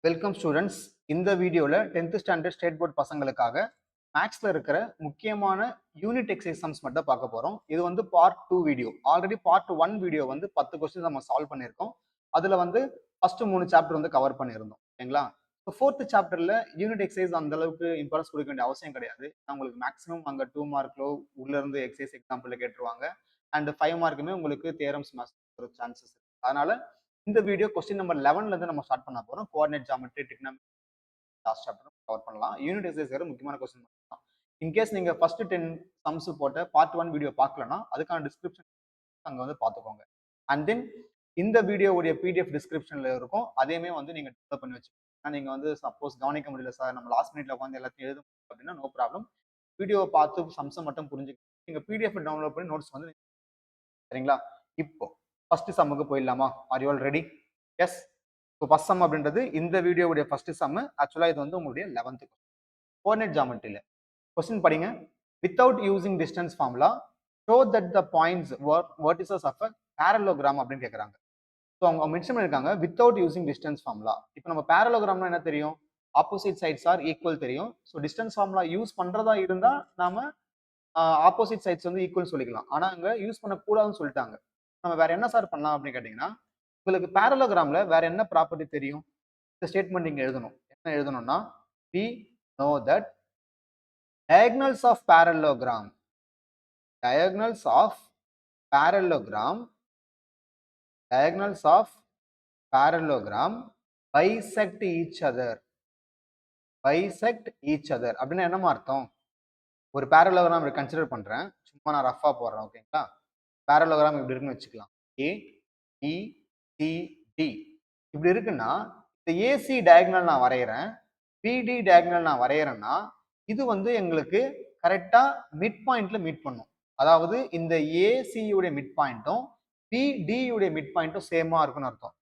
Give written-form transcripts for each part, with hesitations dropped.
Welcome students. இந்த வீடியோவில் 10th standard state board பசங்களுக்காக மேக்ஸில் இருக்கிற முக்கியமான யூனிட் எக்ஸசைஸ் சம்ஸ் மட்டும் பார்க்க போகிறோம். இது வந்து part 2 video. Already part 1 video வந்து 10 கொஸ்டின் நம்ம சால்வ் பண்ணியிருக்கோம். அதில் வந்து ஃபர்ஸ்ட் 3 சாப்டர் வந்து கவர் பண்ணியிருந்தோம். ஓகேங்களா? இப்போ 4th சாப்டரில் யூனிட் எக்ஸசைஸ் அந்த அளவுக்கு இம்பார்ட்டன்ஸ் கொடுக்க வேண்டிய அவசியம் கிடையாது. உங்களுக்கு மேக்ஸிமம் அங்கே 2 மார்க்லோ உள்ளேருந்து எக்ஸசைஸ் எக்ஸாம்பிள் கேட்டுருவாங்க. அண்ட் 5 மார்க்குமே உங்களுக்கு தியரம்ஸ் மேத்ஸ் ஒரு சான்சஸ் இருக்கு. அதனால இந்த வீடியோ கொஸ்டின் நம்பர் 11ல இருந்து நம்ம ஸ்டார்ட் பண்ண போறோம். Coordinate geometry, trigonometry last chapter cover பண்ணலாம். யூனிட் எக்ஸசைஸ் வேற முக்கியமான கொஸ்டின் தான். இன் கேஸ் நீங்க ஃபர்ஸ்ட் 10 சம்ஸ் போட்ட பார்ட் 1 வீடியோ பார்க்கலனா அதுக்கான டிஸ்கிரிப்ஷன் அங்க வந்து பாத்துக்கோங்க. அண்ட் தென் இந்த வீடியோவுடைய பிடிஎஃப் டிஸ்கிரிப்ஷன்ல இருக்கும். அதையுமே வந்து நீங்க டவுன்லோட் பண்ணி வச்சுக்கோங்க. நீங்க வந்து சப்போஸ் கவனிக்க முடியல சார், நம்ம லாஸ்ட் மினிட்ல உட்காந்து எல்லாத்தையும் எழுத முடியும் அப்படின்னா நோ ப்ராப்ளம். வீடியோவை பார்த்து சம்ஸை மட்டும் புரிஞ்சுக்கிட்டு நீங்க பிடிஎஃப் டவுன்லோட் பண்ணி நோட்ஸ் வந்து சரிங்களா? இப்போ ஃபர்ஸ்ட் சம்முக்கு போயிடலாமா? Are you all ready? Yes. இப்போ ஃபர்ஸ்ட் சம் அப்படின்றது இந்த வீடியோவுடைய ஃபர்ஸ்ட் சம். ஆக்சுவலா இது வந்து உங்களுடைய 11th கோஆர்டினேட் ஜியோமெட்ரியில क्वेश्चन படிங்க. Without using distance formula show that the points vertices of a parallelogram அப்படின்னு கேக்குறாங்க. ஸோ அவங்க மென்ஷன் பண்ணிருக்காங்க வித்தவுட் யூசிங் டிஸ்டன்ஸ் ஃபார்முலா. இப்போ நம்ம parallelogramனா என்ன தெரியும்? ஆப்போசிட் சைட்ஸ் ஆர் ஈக்குவல் தெரியும். ஸோ டிஸ்டன்ஸ் ஃபார்முலா யூஸ் பண்றதா இருந்தா நாம ஆப்போசிட் சைட்ஸ் வந்து ஈக்குவல் சொல்லிக்கலாம். ஆனா அங்க யூஸ் பண்ணக்கூடாதுன்னு சொல்லிட்டாங்க. நம்ம வேற என்ன சார் பண்ணலாம் அப்படின்னு கேட்டீங்கன்னா, உங்களுக்கு parallelogram வேற என்ன ப்ராப்பர்ட்டி தெரியும்? இந்த ஸ்டேட்மெண்ட் நீங்க எழுதணும். என்ன எழுதணும்னா, we know that diagonals of parallelogram diagonals of parallelogram diagonals of parallelogram bisect each other அப்படின்னா என்னமா அர்த்தம்? ஒரு parallelogram கன்சிடர் பண்றேன். சும்மா நான் ரஃபா போடுறேன். ஓகேங்களா? parallelogram இப்படி இருக்குன்னு வச்சுக்கலாம். A B C D இப்படி இருக்குன்னா இந்த AC டயகனல் நான் வரைகிறேன், BD டயகனல் நான் வரைகிறேன்னா இது வந்து எங்களுக்கு கரெக்டா மிட் பாயிண்ட்ல மீட் பண்ணும். அதாவது இந்த AC உடைய மிட் பாயிண்ட்டும் BD உடைய மிட் பாயிண்ட்டும் சேமா இருக்குன்னு அர்த்தம்.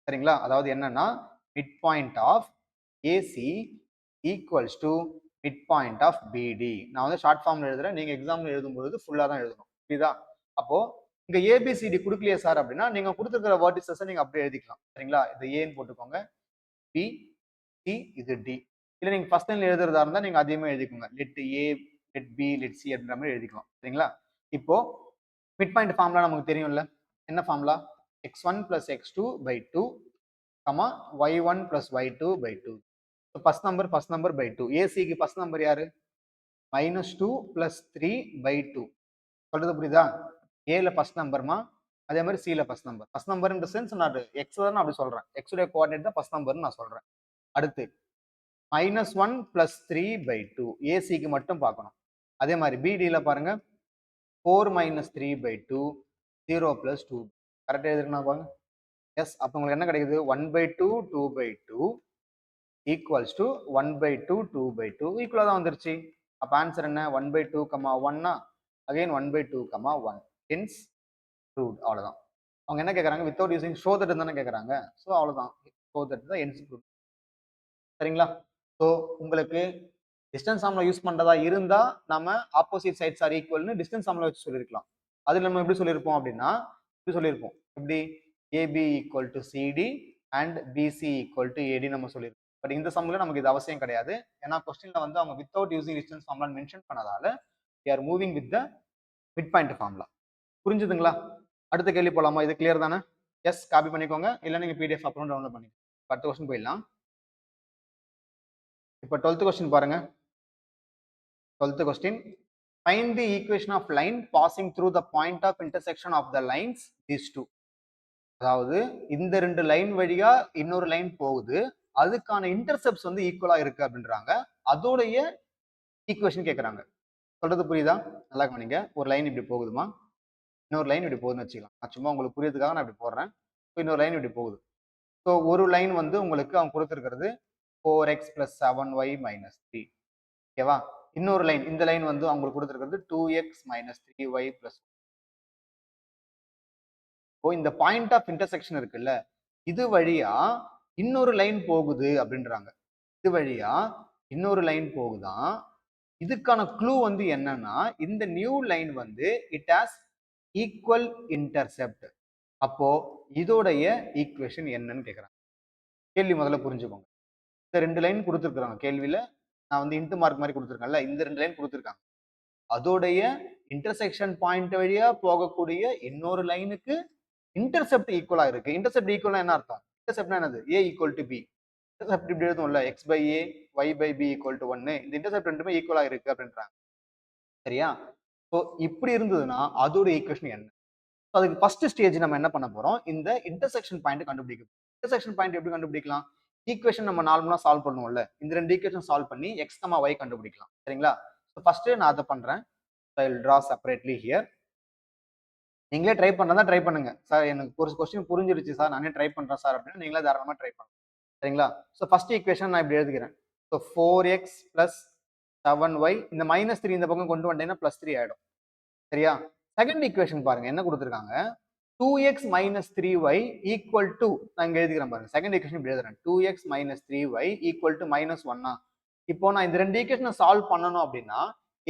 சரிங்களா? அதாவது என்னன்னா mid point of AC equals to mid point of BD. நான் வந்து ஷார்ட் ஃபார்ம்ல எழுதுறேன். நீங்க எக்ஸாம்ல எழுதும்போது ஃபுல்லா தான் எழுதணும். புரியுதா? அப்போ இங்க ABCD கொடுக்கலையே சார் அப்படின்னா நீங்க கொடுத்துருக்கிற வேர்டிசஸ் நீங்க அப்படியே எழுதிக்கலாம். சரிங்களா? இது ஏன்னு போட்டுக்கோங்க, B C இது D. இல்ல நீங்க ஃபர்ஸ்ட் லைன்ல எழுதுறதா இருந்தா நீங்க அதையுமே எழுதிக்கோங்க. Let A let B let C அப்படின்ற மாதிரி எழுதிக்கலாம். சரிங்களா? இப்போ மிட் பாயிண்ட் ஃபார்முலா நமக்கு தெரியும்ல. என்ன formula? x1 plus x2 by 2 y1 plus y2 by 2. First number by 2. ஏசிக்கு ஃபர்ஸ்ட் நம்பர் யாரு? -2 plus 3 by 2. சொல்றது புரியுதா? ஏல ஃபர்ஸ்ட் நம்பர்மா, அதே மாதிரி சில first number. First number in the sense நான் எக்ஸ் தான் அப்படி சொல்றேன். எக்ஸ் உடைய கோஆர்டினேட் தான் ஃபர்ஸ்ட் நம்பர்னு நான் சொல்றேன். அடுத்து -1 plus 3 by 2. ஏசிக்கு மட்டும் பார்க்கணும். அதே மாதிரி பிடில பாருங்க 4 minus 3 by 2 0 plus 2. கரெக்டா எழுதிருக்கா பாருங்க. எஸ். அப்ப உங்களுக்கு என்ன கிடைக்குது? 1 by 2 2 by 2 equals to 1 by 2 2 by 2 ஈக்குவலா தான் வந்துருச்சு. அப்ப ஆன்சர் என்ன? 1 by 2 1 again 1 by 2 1 hence proved. அவ்வளவுதான். அவங்க என்ன கேக்குறாங்க? வித்தவுட் யூசிங் ஷோ தட் தானே கேக்குறாங்க. சோ அவ்வளவுதான். ஷோ தட் தான் hence proved. சரிங்களா? சோ உங்களுக்கு டிஸ்டன்ஸ் ஃபார்முலா யூஸ் பண்றதா இருந்தா நம்ம ஆப்போசிட் சைட்ஸ் ஆர் ஈக்குவல்னு டிஸ்டன்ஸ் ஃபார்முலா வச்சு சொல்லிருக்கலாம். அது நம்ம எப்படி சொல்லிருப்போம் அப்படின்னா இப்படி சொல்லிருப்போம். எப்படி? AB equal to CD and BC equal to AD நம்ம சொல்லிருப்போம். பட் இந்த சம்ல நமக்கு இது அவசியம் கிடையாது. ஏன்னா கொஸ்டின்ல வந்து அவங்க without using distance formula mention பண்ணதால we are moving with the mid point formula. புரிஞ்சுதுங்களா? அடுத்த கேள்வி போலாமா? இது கிளியர் தானே? எஸ். காப்பி பண்ணிக்கோங்க. இல்ல நீங்க PDF அப்புறம் டவுன்லோட் பண்ணிக்கோங்க. அடுத்த क्वेश्चन போயிடலாம். இப்போ 12th क्वेश्चन பாருங்க. 12th question. Find the equation of line passing through the point of intersection of the lines these two. அதாவது இந்த ரெண்டு லைன் வழியா இன்னொரு லைன் போகுது, அதுக்கான இன்டர்செப்ட்ஸ் வந்து ஈக்குவலா இருக்கு அப்படின்றாங்க. அதோடைய ஈக்குவேஷன் கேக்குறாங்க. சொல்றது புரியுதா? நல்லா கவனிங்க. ஒரு லைன் இப்படி போகுதுமா, இன்னொரு லைன் இப்படி போகுதுன்னு வச்சுக்கலாம். நான் சும்மா உங்களுக்கு புரியறதுக்காக நான் இப்படி போடுறேன். இன்னொரு லைன் இப்படி போகுது. ஸோ ஒரு லைன் வந்து உங்களுக்கு அவங்க கொடுத்துருக்கிறது 4x plus 7y minus 3. ஓகேவா? இன்னொரு லைன், இந்த லைன் வந்து அவங்களுக்கு கொடுத்துருக்கிறது 2x minus 3y plus. இந்த பாயிண்ட் ஆஃப் இன்டர்செக்ஷன் இருக்குல்ல, இது வழியா இன்னொரு லைன் போகுது அப்படின்றாங்க. இது வழியா இன்னொரு லைன் போகுதான். இதுக்கான க்ளூ வந்து என்னன்னா இந்த நியூ லைன் வந்து இட் ஹாஸ் ஈக்குவல் இன்டர்செப்ட். அப்போ இதோடைய ஈக்குவேஷன் என்னன்னு கேக்குறாங்க. கேள்வி முதல்ல புரிஞ்சுக்கோங்க. இந்த 2 லைன் குடுத்துருக்காங்க கேள்வியில. நான் வந்து இன்ட் மார்க் மாரி குடுத்துருக்கேன்ல, இந்த 2 லைன் குடுத்துருக்காங்க. அதோடைய இன்டர்செக்ஷன் பாயிண்ட் வழியா போகக்கூடிய இன்னொரு லைனுக்கு இன்டர்செப்ட் ஈக்குவலா இருக்கு. இன்டர்செப்ட் ஈக்குவல்னா என்ன அர்த்தம்? இன்டர்செப்ட்னா என்னது? A equal to B. Intercept இப்படி எழுதும்ல, x by A, y by B equal to 1. இந்த இன்டர்செப்ட் ரெண்டுமே ஈக்குவலா இருக்கு அப்படின்றாங்க. சரியா? ஸோ இப்படி இருந்ததுன்னா அதோட ஈக்குவேஷன் என்ன? அதுக்கு ஃபர்ஸ்ட் ஸ்டேஜ் நம்ம என்ன பண்ண போறோம்? இந்த இன்டர்செக்ஷன் பாயிண்ட் கண்டுபிடிக்கும். இன்டர்செக்ஷன் பாயிண்ட் எப்படி கண்டுபிடிக்கலாம்? ஈக்குவேஷன் நம்ம நார்மலா சால்வ் பண்ணுவோம்ல, இந்த 2 ஈக்குவேஷன் சால்வ் பண்ணி x, y கண்டுபிடிக்கலாம். சரிங்களா? ஸோ ஃபர்ஸ்ட் நான் அதை பண்றேன். I will draw separately here. நீங்களே ட்ரை பண்றதா ட்ரை பண்ணுங்க. சார் எனக்கு ஒரு கொஸ்டின் புரிஞ்சிருச்சு சார், நானே ட்ரை பண்றேன் சார் அப்படின்னா நீங்களே தாராளமா ட்ரை பண்ணுங்க. சரிங்களா? ஸோ ஃபர்ஸ்ட் ஈக்குவேஷன் நான் இப்படி எழுதிக்கிறேன். ஸோ 4x plus 7y, இந்த -3 இந்த பக்கம் கொண்டு வந்தீங்கன்னா +3 ஆயிடும். சரியா? செகண்ட் ஈக்குவேஷன் பாருங்க என்ன கொடுத்துருக்காங்க. 2x minus 3y equal to, நான் இங்க எழுதிக்கிறேன் பாருங்க. செகண்ட் ஈக்குவேஷன் இப்படி எழுதுறேன். 2x minus 3y equal to -1. இப்போ நான் இந்த 2 ஈக்குவேஷனை சால்வ் பண்ணணும் அப்படின்னா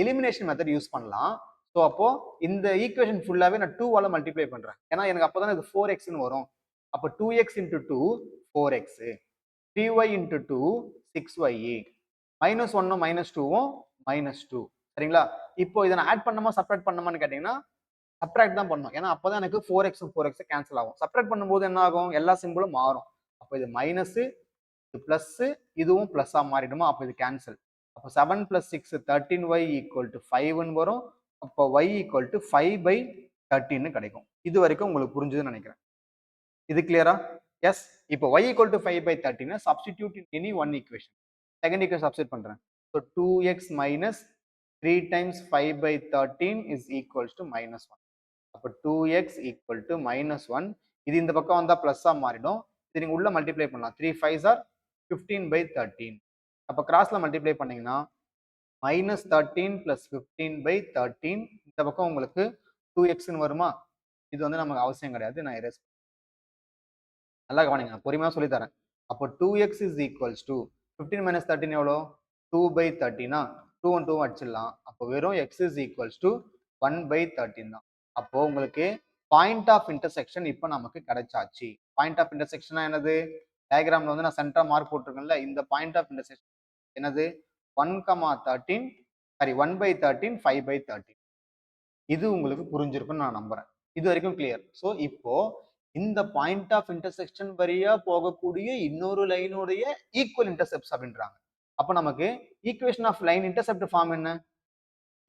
எலிமினேஷன் மெத்தட் யூஸ் பண்ணலாம். ஸோ அப்போ இந்த ஈக்குவேஷன் ஃபுல்லாவே நான் 2 ஆல மல்டிப்ளை பண்றேன். ஏன்னா எனக்கு அப்பதான் இது 4xன்னு வரும். அப்போ 2x into 2 4x, 3y into 2 6y, -1 -2 -2. சரிங்களா? இப்போ இதை நான் ஆட் பண்ணமா சப்ராக்ட் பண்ணமான்னு கேட்டீங்கன்னா சப்ராக்ட் தான் பண்ணணும். ஏன்னா அப்பதான் எனக்கு 4x 4x கேன்சல் ஆகும். சப்ராக்ட் பண்ணும்போது என்ன ஆகும்? எல்லா சிம்பிளும் மாறும். அப்போ இது மைனஸ், இது பிளஸ், இதுவும் பிளஸ்ஸா மாறிடுமா? அப்போ இது கேன்சல். அப்போ 7 plus 6 13y equal to 5 வரும். அப்போ y equal to 5/13 கிடைக்கும். இது வரைக்கும் உங்களுக்கு புரிஞ்சதுன்னு நினைக்கிறேன். இது கிளியரா? எஸ். இப்போ y equal to 5/13 substitute in any one equation. Second equation substitute பண்றேன். So 2x minus 3 times 5/13 is equals to -1. அப்போ 2x equal to -1. இது இந்த பக்கம் வந்தா பிளஸ்ஸா மாறிடும். இது நீங்க உள்ள மல்டிப்ளை பண்ணலாம். 3 5s are 15/13. அப்போ கிராஸ்ல மல்டிப்ளை பண்ணீங்கன்னா -13 plus 15/13. இந்த பக்கம் உங்களுக்கு 2xன்னு வருமா? இது வந்து நமக்கு அவசியம் கிடையாது. நான் எரேஸ் நல்லா கவனிங்க, பொறுமையா சொல்லி தரேன். அப்போ 2x is equals to 15 minus 13 எவ்வளோ? 2/13. 2 1 2 அடிச்சிடலாம். அப்போ வெறும் x is equals to 1/13 தான். அப்போ உங்களுக்கு பாயிண்ட் ஆஃப் இன்டர்செக்ஷன் இப்போ நமக்கு கிடைச்சாச்சு. பாயிண்ட் ஆஃப் இன்டர்செக்ஷனா என்னது? டயக்ராம்ல வந்து நான் சென்டரா மார்க் போட்டிருக்கேன்ல, இந்த பாயிண்ட் ஆஃப் இன்டர்செக்ஷன் என்னது? 1,13, சாரி 1/13 5/13. இது உங்களுக்கு புரிஞ்சிருக்கும்னு நான் நம்புறேன். இது வரைக்கும் கிளியர். ஸோ இப்போ இந்த பாயிண்ட் ஆஃப் இன்டர்செக்ஷன் வழியா போகக்கூடிய இன்னொரு லைனுடைய ஈக்குவல் இன்டர்செப்ட்ஸ் அப்படின்றாங்க. அப்ப நமக்கு equation of line intercept form என்ன?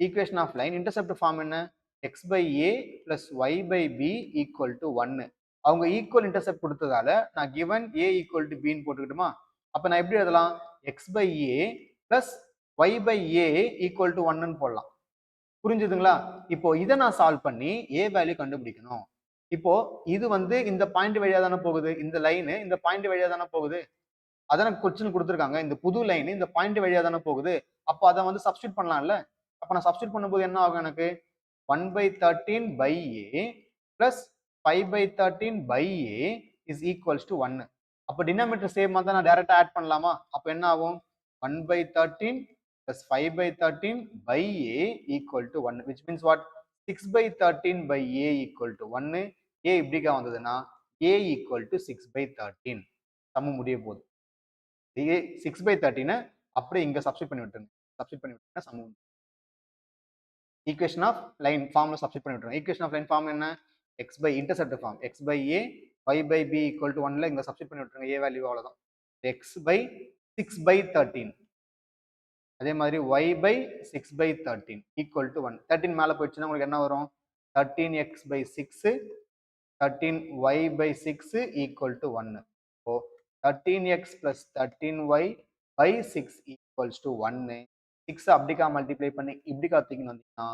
Equation of line intercept form என்ன? x by a plus y by b equal to 1. அவங்க ஈக்குவல் இன்டர்செப்ட் கொடுத்ததால நான் given a equal to b ன்னு போட்டுக்கிட்டுமா? அப்ப நான் எப்படி எழுதலாம்? x by a plus y by a equal to 1ன்னு போடலாம். புரிஞ்சுதுங்களா? இப்போ இதை நான் சால்வ் பண்ணி a வேல்யூ கண்டுபிடிக்கணும். இப்போ இது வந்து இந்த பாயிண்ட் வழியா தானே போகுது, இந்த லைன் இந்த பாயிண்ட் வழியா தானே போகுது. அதான் கொஸ்டின் கொடுத்துருக்காங்க. இந்த புது லைன் இந்த பாயிண்ட் வழியா தானே போகுது. அப்போ அதை வந்து சப்ஸ்டியூட் பண்ணலாம்ல. அப்ப நான் சப்ஸ்டியூட் பண்ணும்போது என்ன ஆகும்? எனக்கு 1/13 by a plus 5/13 by a is equals to 1. அப்போ டினாமினேட்டர் சேம் தான், நான் டைரக்டா ஆட் பண்ணலாமா? அப்போ என்ன ஆகும்? 1/13 plus 5/13 by a equal to 1, which means what? 6/13 by a equal to 1. a இப்படிக்கா வந்ததுன்னா a equal to 6/13. சம முடிய போகுது. 6/13 அப்படியே இங்க சப்ஸ்டிட் பண்ணி விட்டுருங்க. சப்ஸ்டிட் பண்ணி விட்டீங்கன்னா சமம். ஈக்குவேஷன் ஆஃப் லைன் ஃபார்ம்ல சப்ஸ்டிட் பண்ணி விட்டுருங்க. ஈக்குவேஷன் ஆஃப் லைன் ஃபார்ம் என்ன? x by intercept form x by a y by b equal to 1ல இங்க சப்ஸ்டிட் பண்ணி விட்டுருங்க. a வேல்யூ அவ்வளவுதான். x by 6/13. அதே மாதிரி y by 6/13 equal to 1. 13 மேல போயிடுச்சுன்னா உங்களுக்கு என்ன வரும்? 13x by 6, 13y by 6 equal to 1. இப்போ 13x plus 13y by 6 equals to 1. 6 அப்படிக்கா multiply பண்ணி இப்படிக்கா தூக்கின்னு வந்தீங்கன்னா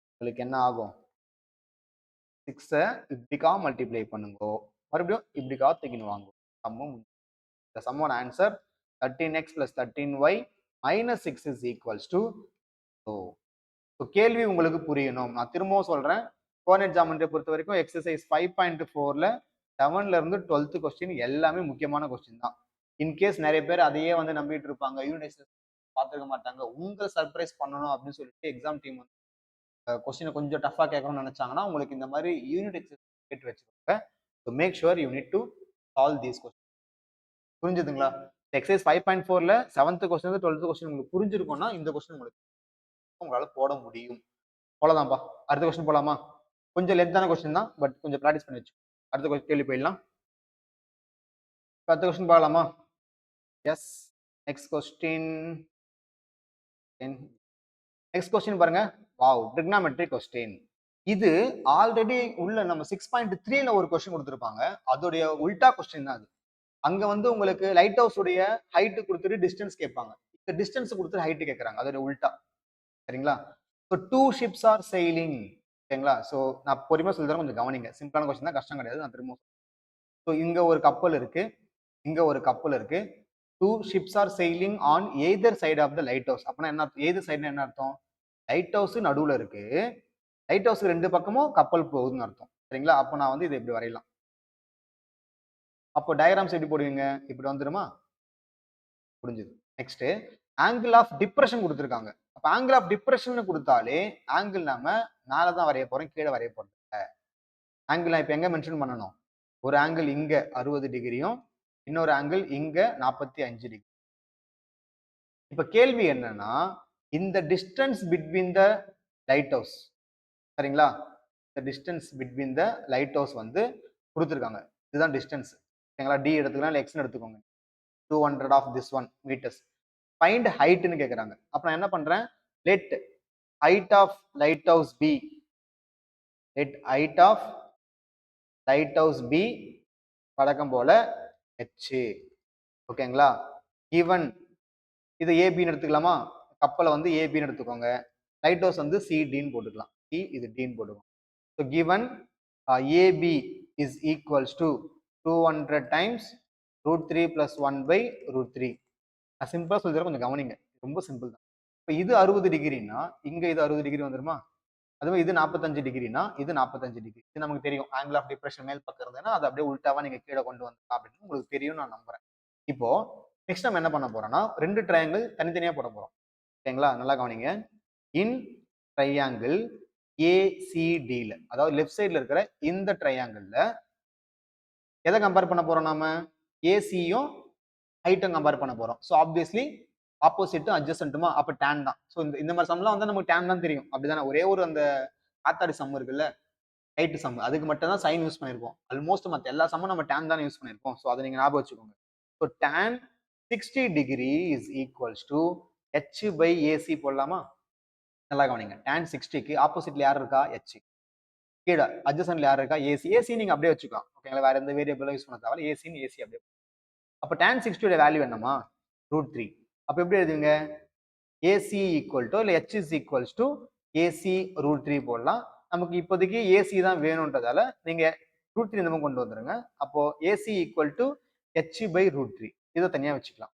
உங்களுக்கு என்ன ஆகும்? 6 இப்படிக்கா மல்டிப்ளை பண்ணுங்க, மறுபடியும் இப்படிக்கா தூக்கின்னு வாங்க. சம்மம். the sum on answer 13x plus 13y minus 6 is equals to 2. So கேள்வி உங்களுக்கு புரியணும். நான் திரும்பவும் சொல்றேன். கோஆர்டினேட் ஜியோமெட்ரியை பொறுத்த வரைக்கும் எக்ஸசைஸ் 5.4ல 7ல இருந்து 12th கொஸ்டின் எல்லாமே முக்கியமான கொஸ்டின் தான். இன்கேஸ் நிறைய பேர் அதையே வந்து நம்பிட்டு இருப்பாங்க, யூனிட் பார்த்துக்க மாட்டாங்க, உங்களை சர்ப்ரைஸ் பண்ணணும் அப்படின்னு சொல்லிட்டு எக்ஸாம் டீம் வந்து கொஸ்டினை கொஞ்சம் டஃபா கேட்கணும்னு நினைச்சாங்கன்னா உங்களுக்கு இந்த மாதிரி யூனிட் எக்ஸசைஸ் கேட்டு வச்சுக்கோங்க. So make sure you need to solve these question. புரிஞ்சுதுங்களா? எக்ஸசைஸ் 5.4ல 7th கொஸ்டின் 12th கொஸ்டின் உங்களுக்கு புரிஞ்சிருக்கும்னா இந்த கொஸ்டின் உங்களுக்கு உங்களால போட முடியும். அவ்வளவுதான்ப்பா. அடுத்த கொஸ்டின் போலாமா? கொஞ்சம் லென்த்தான கொஸ்டின் தான், பட் கொஞ்சம் ப்ராக்டிஸ் பண்ணி வச்சு. அடுத்த கேள்வி போயிடலாம். அடுத்த கொஸ்டின் பார்க்கலாமா? Yes. Next question. Next question பாருங்க. Wow, trigonometry question. இது ஆல்ரெடி உள்ள நம்ம 6.3ல ஒரு கொஸ்டின் கொடுத்துருப்பாங்க. அதோடைய உல்டா கொஸ்டின் தான் அது. அங்க வந்து உங்களுக்கு லைட் ஹவுஸ் உடைய ஹைட் கொடுத்துட்டு டிஸ்டன்ஸ் கேட்பாங்க. இந்த டிஸ்டன்ஸ் கொடுத்துட்டு ஹைட் கேட்கறாங்க. அதோட உல்டா. சரிங்களா? So 2 ships are sailing. சரிங்களா? ஸோ நான் பொறுமையா சொல்லி தரேன், கொஞ்சம் கவனிங்க. சிம்பிளான கொஸ்டின் தான், கஷ்டம் கிடையாது. நான் திரும்ப. ஸோ இங்க ஒரு கப்பல் இருக்கு, இங்க ஒரு கப்பல் இருக்கு. 2 ships are sailing on either side of the light house. அப்படின்னா என்ன அர்த்தம்? எய்தர் சைடுனா என்ன அர்த்தம்? லைட் ஹவுஸ் நடுவுல இருக்கு, லைட் ஹவுஸ் ரெண்டு பக்கமும் கப்பல் போகுதுன்னு அர்த்தம். சரிங்களா? அப்போ நான் வந்து இதை இப்படி வரையலாம். அப்போ டயக்ராம்ஸ் எப்படி போடுவீங்க? இப்படி வந்துருமா? புரிஞ்சுது. நெக்ஸ்ட் ஆங்கிள் ஆஃப் டிப்ரெஷன் கொடுத்துருக்காங்க. அப்ப ஆங்கிள் ஆஃப் டிப்ரெஷன் கொடுத்தாலே ஆங்கிள் நாம மேல தான் வரைய போறோம், கீழே வரைய போறோம். ஆங்கிள் இப்ப எங்க மென்ஷன் பண்ணணும்? ஒரு ஆங்கிள் இங்க 60 டிகிரியும் இன்னொரு ஆங்கிள் இங்க 45 டிகிரி. இப்ப கேள்வி என்னன்னா, இந்த distance between the light house, சரிங்களா? இந்த distance between the light house வந்து கொடுத்துருக்காங்க. இதுதான் டிஸ்டன்ஸ். சரிங்களா? டி எடுத்துக்கலாம், இல்லை எக்ஸ்னு எடுத்துக்கோங்க. 200 of this one meters. Find ஹைட்னு கேட்குறாங்க. அப்ப நான் என்ன பண்றேன்? Let height of light house B, let height of light house B வழக்கம் போல h. ஓகேங்களா? given இது ஏபின்னு எடுத்துக்கலாமா? கப்பலை வந்து ஏபின்னு எடுத்துக்கோங்க. லைட் ஹவுஸ் வந்து சிடின்னு போட்டுக்கலாம். சி இது டின்னு போட்டுக்கோங்க. So given AB is equals to 200 times √3 + 1/√3. நான் சிம்பிளா சொல்லி கொஞ்சம் கவனிங்க. ரொம்ப சிம்பிள் தான். இப்போ இது 60 டிகிரினா இங்க இது 60 டிகிரி வந்துருமா? அதுவே இது 45 டிகிரினா இது 45 டிகிரி. இது நமக்கு தெரியும். ஆங்கிள் ஆஃப் டிப்ரெஷன் மேல் பக்கம் இருந்ததுன்னா அது அப்படியே உல்டாவா நீங்க கீழே கொண்டு வந்தா அப்படின்னு உங்களுக்கு தெரியும், நான் நம்புறேன். இப்போ நெக்ஸ்ட் நம்ம என்ன பண்ண போறோம்னா, 2 ட்ரையாங்கிள் தனித்தனியா போட போறோம். ஓகேங்களா? நல்லா கவனிங்க. இன் ட்ரையாங்கிள் ஏசிடில, அதாவது லெஃப்ட் சைட்ல இருக்கிற இந்த ட்ரையாங்கிள்ல எதை கம்பேர் பண்ண போறோம்? நாம ஏசியும் ஹைட்டும் கம்பேர் பண்ண போறோம். ஸோ ஆப்வியஸ்லி ஆப்போசிட்டும் அட்ஜஸ்டன்ட்டுமா, அப்ப டேன் தான். ஸோ இந்த மாதிரி சம்லாம் வந்து நமக்கு டேன் தான் தெரியும். அப்படிதானே? ஒரே ஒரு அந்த ஆத்தாடி சம் இருக்குல்ல, ஹைட் சம், அதுக்கு மட்டும் தான் சைன் யூஸ் பண்ணிருப்போம். ஆல்மோஸ்ட் மற்ற எல்லா சம்மும் நம்ம டேன் தானே யூஸ் பண்ணிருப்போம். ஸோ அதை நீங்க ஞாபகம் வச்சுக்கோங்க. So tan 60 degree is equals to h/ac போடலாமா? நல்லா கவனிங்க. டேன் 60க்கு ஆப்போசிட்ல யார் இருக்கா? h. கீழே அட்ஜஸ்டன்ட்ல யார் இருக்கா? ஏசி. ஏசி நீங்க அப்படியே வச்சுக்கலாம். ஓகேங்களா? வேற எந்த வேரியபிளும் யூஸ் பண்ண தேவையில்ல. ஏசின்னு ஏசி அப்படியே. அப்ப tan 60 வேல்யூ என்னமா? √3. அப்ப எப்படி எழுதுவீங்க? ஏசி ஈக்குவல் டு, இல்ல h is equals to AC √3 போடலாம். நமக்கு இப்போதைக்கு ஏசி தான் வேணும்ன்றதால நீங்க √3 இந்த பக்கம் கொண்டு வந்துருங்க. அப்போ ஏசி ஈக்குவல் டு h/√3 இதை தனியா வச்சுக்கலாம்.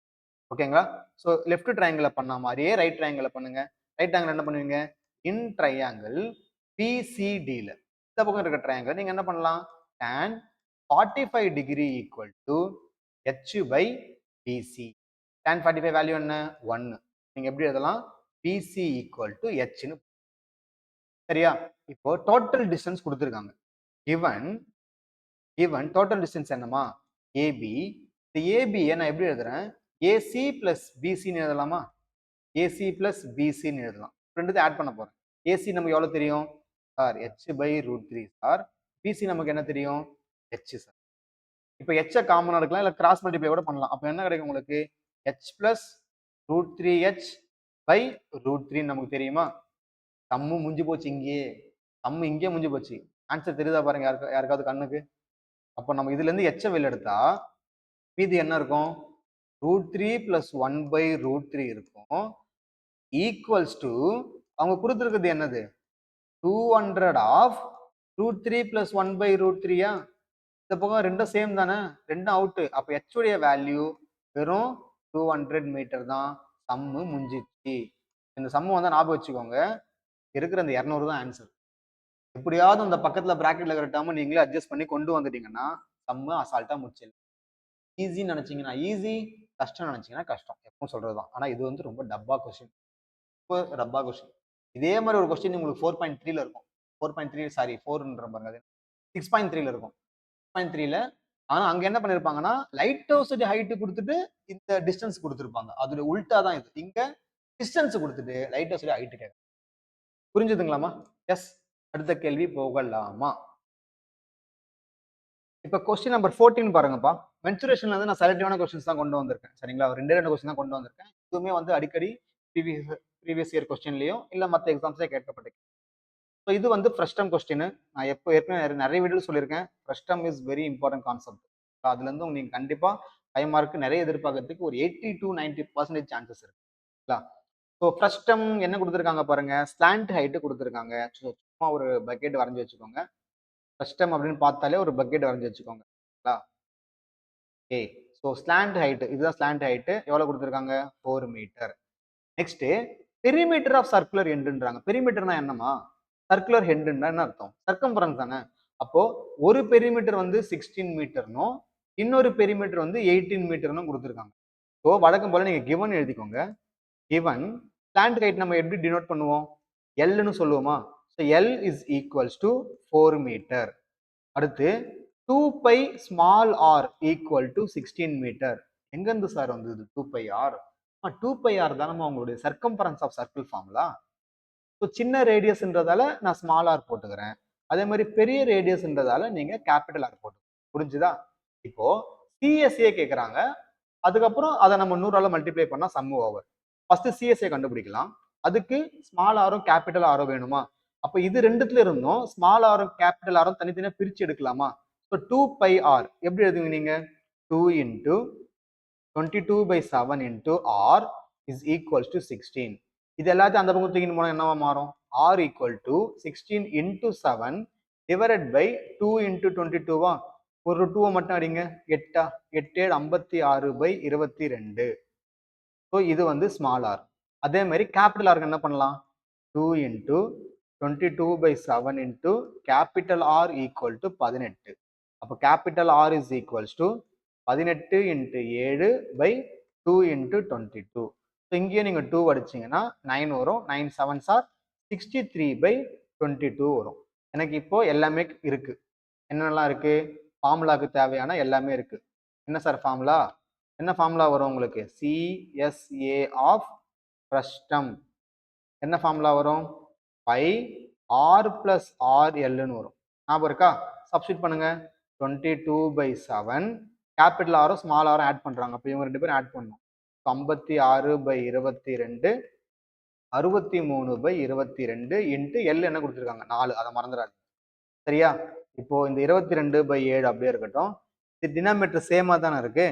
ஓகேங்களா? ஸோ லெஃப்ட் ட்ரையாங்கிள் பண்ண மாதிரியே ரைட் ட்ரையாங்கிள் பண்ணுங்க. ரைட் ட்ரையாங்கிள் என்ன பண்ணுவீங்க? இன் ட்ரையாங்கிள் பிசிடில இந்த பக்கம் இருக்க ட்ரையாங்கிள் நீங்க என்ன பண்ணலாம்? tan 45 degree equal to h/bc. tan 45 value என்ன? 1. நீங்க எப்படி எழுதலாம்? bc ஈக்குவல் டு hன்னு. சரியா? இப்போ டோட்டல் டிஸ்டன்ஸ் கொடுத்துருக்காங்க. given டோட்டல் டிஸ்டன்ஸ் என்னமா? ab. இந்த ab நான் எப்படி எழுதுறேன்? ac பிளஸ் பிசின்னு எழுதலாமா? ac பிளஸ் பிசின்னு எழுதலாம். ரெண்டுத்தையும் ஆட் பண்ண போறேன். ac நமக்கு எவ்வளவு தெரியும் சார்? h/√3 sir. bc நமக்கு என்ன தெரியும்? h sir. இப்போ h காமனா எடுக்கலாம், இல்ல கிராஸ் மல்டிப்ளை கூட பண்ணலாம். அப்போ என்ன கிடைக்கும் உங்களுக்கு? h பிளஸ் √3h/√3 நமக்கு தெரியுமா? சம்மு முடிஞ்சு போச்சு. இங்கேயே சம்மு இங்கே முடிஞ்சு போச்சு. ஆன்சர் தெரியுதா பாருங்க யாருக்காவது கண்ணுக்கு? அப்போ நம்ம இதுல இருந்து h வெளில எடுத்தா மீதி என்ன இருக்கும்? √3 + 1/√3 இருக்கும். ஈக்குவல்ஸ் டு அவங்க கொடுத்துருக்குது என்னது? 200 ஆஃப் √3 + 1/√3யா? இந்த பக்கம் ரெண்டும் சேம் தானே, ரெண்டும் அவுட்டு. அப்ப h உடைய வேல்யூ வெறும் 200 மீட்டர் தான். சம்மு முடிஞ்சிச்சு. இந்த சம்மு வந்து ஞாபகம் வச்சுக்கோங்க. இருக்கிற இந்த 200 தான் ஆன்சர். எப்படியாவது அந்த பக்கத்துல பிராக்கெட்ல இருக்கிற டேர்ம் நீங்களே அட்ஜஸ்ட் பண்ணி கொண்டு வந்துட்டீங்கன்னா சம்மு அசால்ட்டா முடிச்சிடலாம். ஈஸின்னு நினைச்சீங்கன்னா ஈஸி, கஷ்டம் நினைச்சீங்கன்னா கஷ்டம். எப்பவும் சொல்றதுதான். ஆனா இது வந்து ரொம்ப டப்பா கொஸ்டின். ரொம்ப டப்பா கொஸ்டின். இதே மாதிரி ஒரு கொஸ்டின் உங்களுக்கு 4.3ல இருக்கும். 4.3 சாரி 4ன்ற பாருங்க, அது 6.3ல இருக்கும். 6.3ல ஆனா அங்க என்ன பண்ணிருப்பாங்கன்னா லைட் ஹவுஸ் ஹைட் கொடுத்துட்டு இந்த டிஸ்டன்ஸ் கொடுத்துருப்பாங்க. அதோட உல்டா தான் இது. இங்க டிஸ்டன்ஸ் கொடுத்துட்டு லைட் ஹவுஸ் ஹைட் கேட்க. புரிஞ்சுதுங்களாமா? எஸ். அடுத்த கேள்வி போகலாமா? இப்ப கொஸ்டின் நம்பர் 14 பாருங்கப்பா. மென்சுரேஷன்ல வந்து நான் செலக்டிவான கொஸ்டின்ஸ் தான் கொண்டு வந்திருக்கேன். சரிங்களா? ஒரு 2 கொஸ்டின் தான் கொண்டு வந்திருக்கேன். இதுவுமே வந்து அடிக்கடி ப்ரீவியஸ் இயர் கொஸ்டின்லயும் இல்ல மத்த எக்ஸாம்ஸ்லயே கேட்கப்பட்ட. ஸோ இது வந்து ஃப்ரெஸ்டம் கொஸ்டின். நான் எப்போ ஏற்கனவே நிறைய வீடியோ சொல்லியிருக்கேன். Frustum is very important concept. அதுல இருந்து நீங்க கண்டிப்பா 5 மார்க் நிறைய எதிர்பார்க்கறதுக்கு ஒரு 80 to 90% சான்சஸ் இருக்குங்களா? ஸோ ஃப்ரெஸ்டம் என்ன கொடுத்துருக்காங்க பாருங்க. ஸ்லாண்ட் ஹைட் கொடுத்துருக்காங்க. சும்மா ஒரு பக்கெட் வரைஞ்சி வச்சுக்கோங்க. ஃப்ரெஸ்டம் அப்படின்னு பார்த்தாலே ஒரு பக்கெட் வரைஞ்சி வச்சுக்கோங்க. ஓகே. ஸோ ஸ்லாண்ட் ஹைட் இதுதான் ஸ்லாண்ட் ஹைட். எவ்வளவு கொடுத்துருக்காங்க? 4 meter. Next perimeter of circular எண்டுன்றாங்க. பெரிமீட்டர்னா என்னமா? சர்க்குலர் ஹெட்னா என்ன அர்த்தம்? சர்க்கம்பரன்ஸ் தானே. அப்போ ஒரு பெரிமீட்டர் வந்து 16 மீட்டர்னும் இன்னொரு பெரிமீட்டர் வந்து 18 மீட்டர்னும் கொடுத்துருக்காங்க. ஸோ வழக்கம் போல நீங்க கிவன் எழுதிக்கோங்க. கிவன் ஸ்லாண்ட் ஹைட் நம்ம எப்படி டினோட் பண்ணுவோம்? எல்னு சொல்லுவோமா? So L is equals to 4 metre. அடுத்து 2 pi small R equal to 16 metre. எங்கிருந்து சார் வந்தது 2 பை ஆர்? 2 பை ஆர் தானே உங்களுடைய circumference of circle formula. So சின்ன ரேடியஸ்ன்றதால நான் ஸ்மால் ஆர் போட்டுக்கிறேன். அதே மாதிரி பெரிய ரேடியஸ்ன்றதால நீங்க கேபிட்டல் ஆர் போட்டு. புரிஞ்சுதா? இப்போ சிஎஸ்ஏ கேட்குறாங்க. அதுக்கப்புறம் அதை நம்ம 100ஆல மல்டிப்ளை பண்ணா சம் ஓவர். ஃபர்ஸ்ட் சிஎஸ்ஏ கண்டுபிடிக்கலாம். அதுக்கு ஸ்மால் ஆரும் கேபிட்டல் ஆரும் வேணுமா? அப்ப இது ரெண்டுத்துல இருந்தும் ஸ்மால் ஆரும் கேபிட்டல் ஆரும் தனித்தனியா பிரிச்சு எடுக்கலாமா? ஸோ 2 பை ஆர் எப்படி எழுதுவீங்க நீங்க? 2 into 22/7 into r is equals to 16. இது எல்லாத்தையும் அந்த பக்கம் தூக்கின்னு போனா என்னவா மாறும்? R equal to 16 into 7 divided by 2 into 22வா? ஒரு 2 மட்டும் அடிங்க. 8 8 56/22. ஸோ இது வந்து ஸ்மால் ஆர். அதே மாதிரி கேபிட்டல் ஆருக்கு என்ன பண்ணலாம்? 2 into 22/7 into capital R equal to 18. அப்போ capital R is equals to 18 into 7 by 2 into 22. So இங்கேயும் நீங்கள் 2 அடிச்சிங்கன்னா 9 வரும். 9 7s ஆர் 63/22 வரும். எனக்கு இப்போ எல்லாமே இருக்கு. என்னென்னலாம் இருக்கு? ஃபார்முலாக்கு தேவையான எல்லாமே இருக்கு. என்ன சார் ஃபார்முலா? என்ன ஃபார்முலா வரும் உங்களுக்கு? CSA of frustum. என்ன ஃபார்முலா வரும்? பை ஆர் பிளஸ் ஆர் எல்னு வரும். ஞாபகம் இருக்கா? சப்ஸ்டிட் பண்ணுங்க. 22/7 கேபிட்டல் ஆரும் ஸ்மால் ஆரும் ஆட் பண்றாங்க. அப்போ இவங்க ரெண்டு பேரும் ஆட் பண்ணணும். 56/22 63/22 இன்ட்டு எல் என்ன கொடுத்துருக்காங்க? 4. அதை மறந்துடாது. சரியா? இப்போ இந்த 22/7 அப்படியே இருக்கட்டும். இது டினாமினேட்டர் சேமா தானே இருக்கு.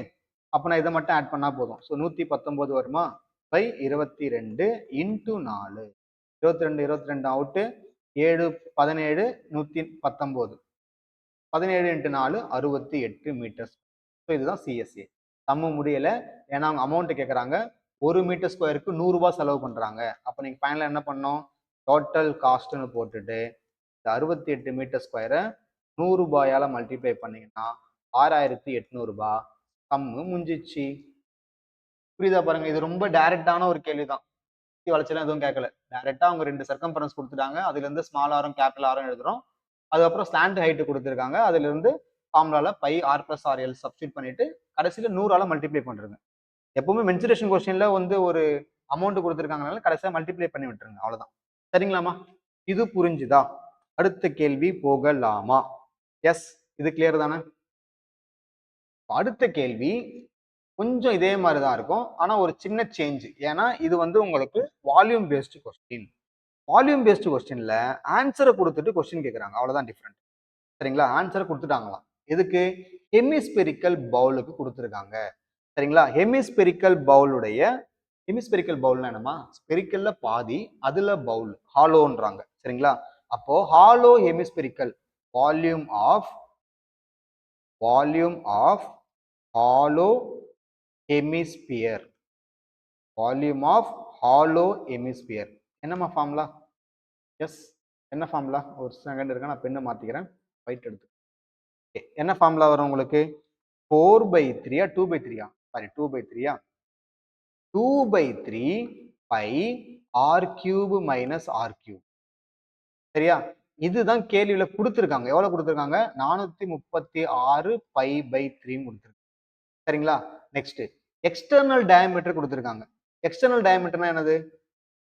அப்போ நான் இதை மட்டும் ஆட் பண்ணா போதும். ஸோ 119 வருமா? Pi 22 into 4. 22 22 out. 7 17 119. 17 into 4 68 metres. So இதுதான் சிஎஸ்ஏ. சம்ம முடியல. ஏன்னா அவங்க அமௌண்ட் கேட்குறாங்க. 1 மீட்டர் ஸ்கொயருக்கு 100 ரூபாய் செலவு பண்றாங்க. அப்போ நீங்க ஃபைனலாக என்ன பண்ணணும்? டோட்டல் காஸ்ட்னு போட்டுட்டு இந்த 68 மீட்டர் ஸ்கொயரை 100 ரூபாயால மல்டிப்ளை பண்ணீங்கன்னா 6800 ரூபாய். சம்மு முடிஞ்சிச்சு. புரியுதா பாருங்க? இது ரொம்ப டைரக்டான ஒரு கேள்விதான். வளர்ச்சிலாம் எதுவும் கேட்கல. டைரக்டா அவங்க 2 சர்க்கம்பரன்ஸ் கொடுத்துட்டாங்க. அதுல இருந்து ஸ்மால் ஆரும் கேபிட்டல் ஆரும் எழுதுறோம். அதுக்கப்புறம் ஸ்லாண்ட் ஹைட் கொடுத்துருக்காங்க. அதுல இருந்து ஃபார்முலால pi R plus r l substitute பண்ணிட்டு கடைசியில 100ஆல மல்டிப்ளை பண்றேங்க. எப்பவுமே மென்சுரேஷன் கொஸ்டின்ல வந்து ஒரு அமௌண்ட் கொடுத்துருக்காங்கனால கடைசியா மல்டிப்ளை பண்ணி விட்டுருங்க. அவ்வளவுதான். சரிங்களாமா? இது புரிஞ்சுதா? அடுத்த கேள்வி போகலாமா? எஸ். இது கிளியர் தானே? அடுத்த கேள்வி கொஞ்சம் இதே மாதிரி தான் இருக்கும். ஆனா ஒரு சின்ன சேஞ்ச். ஏன்னா இது வந்து உங்களுக்கு volume based question. Volume based கொஸ்டின்ல ஆன்சரை கொடுத்துட்டு கொஸ்டின் கேட்குறாங்க. அவ்வளவுதான் டிஃப்ரெண்ட். சரிங்களா? ஆன்சரை கொடுத்துட்டாங்களாம். எதுக்கு? ஹெமிஸ்பெரிக்கல் பவுலுக்கு கொடுத்துருக்காங்க. சரிங்களா? ஹெமிஸ்பெரிக்கல் பவுல்னா என்னமா? ஸ்பெரிக்கல்ல பாதி, அதுல பவுல் ஹாலோன்றாங்க. சரிங்களா? அப்போ hollow hemispherical volume of hollow hemisphere. Volume of hollow hemisphere. என்னம்மா ஃபார்முலா? எஸ். என்ன ஃபார்முலா? ஒரு செகண்ட் இருக்க, நான் பெண்ணை மாத்திக்கிறேன். ஒயிட் எடுத்து. என்ன ஃபார்முலா வரும் உங்களுக்கு? 4/3 2/3 sorry 2/3 2/3 pi R cube minus R cube. சரியா? இதுதான் கேள்வியில கொடுத்துருக்காங்க. எவ்வளவு கொடுத்துருக்காங்க? 436 பை பை 3 கொடுத்துருக்காங்க. சரிங்களா? நெக்ஸ்ட் எக்ஸ்டர்னல் டயாமீட்டர் கொடுத்துருக்காங்க. எக்ஸ்டர்னல் டயாமீட்டர்னா என்னது?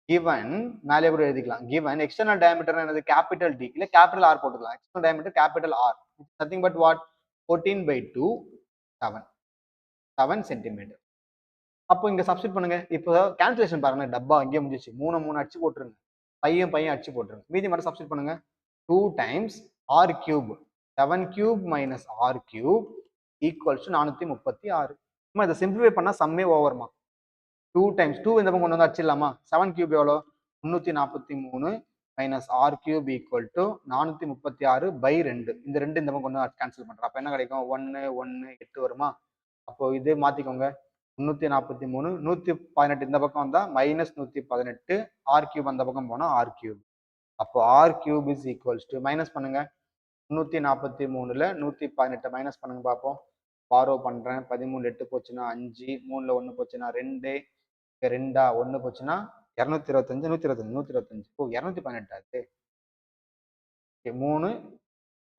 given மேலே கூட எழுதிக்கலாம். given external diameter என்னது? கேபிட்டல் டி இல்ல கேபிட்டல் ஆர் போட்டுக்கலாம். External diameter capital R. Nothing but what? 14/2 7 centimetre. அப்போ இங்க சப்ஸ்டிட் பண்ணுங்க. இப்போ கால்குலேஷன் பாருங்க. டப்பா இங்கே முடிஞ்சிச்சு. 3 அடிச்சு போட்டுருங்க. பையன் அடிச்சு போட்டுருங்க. மீதி மட்டும் சப்ஸ்டிட் பண்ணுங்க. 2 times R cube 7 cube minus R cube equals 436. இதை சிம்பிளிஃபை பண்ணா சம்மே ஓவர்மா. 2 டைம்ஸ் 2 இந்த பக்கம் கொண்டு வந்து அடிச்சிடலாமா? 7 கியூப் எவ்வளோ? 343 minus R cube equal to 436 by 2. இந்த 2 இந்த பக்கம் கொண்டு வந்து கேன்சல் பண்றேன். அப்போ என்ன கிடைக்கும்? 1 1 8 வருமா? அப்போ இதே மாத்திக்கோங்க. 343 118 இந்த பக்கம் வந்தா மைனஸ் 118 ஆர் கியூப் அந்த பக்கம் போனா ஆர் கியூப். அப்போ R cube is equals to minus பண்ணுங்க. 343ல 118 மைனஸ் பண்ணுங்க பார்ப்போம். ஃபாலோ பண்றேன். 13 8 போச்சுன்னா 5, 3ல 1 போச்சுன்னா 2, 2 1 போச்சுன்னா 225 125 ஓ 218 ஆச்சு. ஓகே 3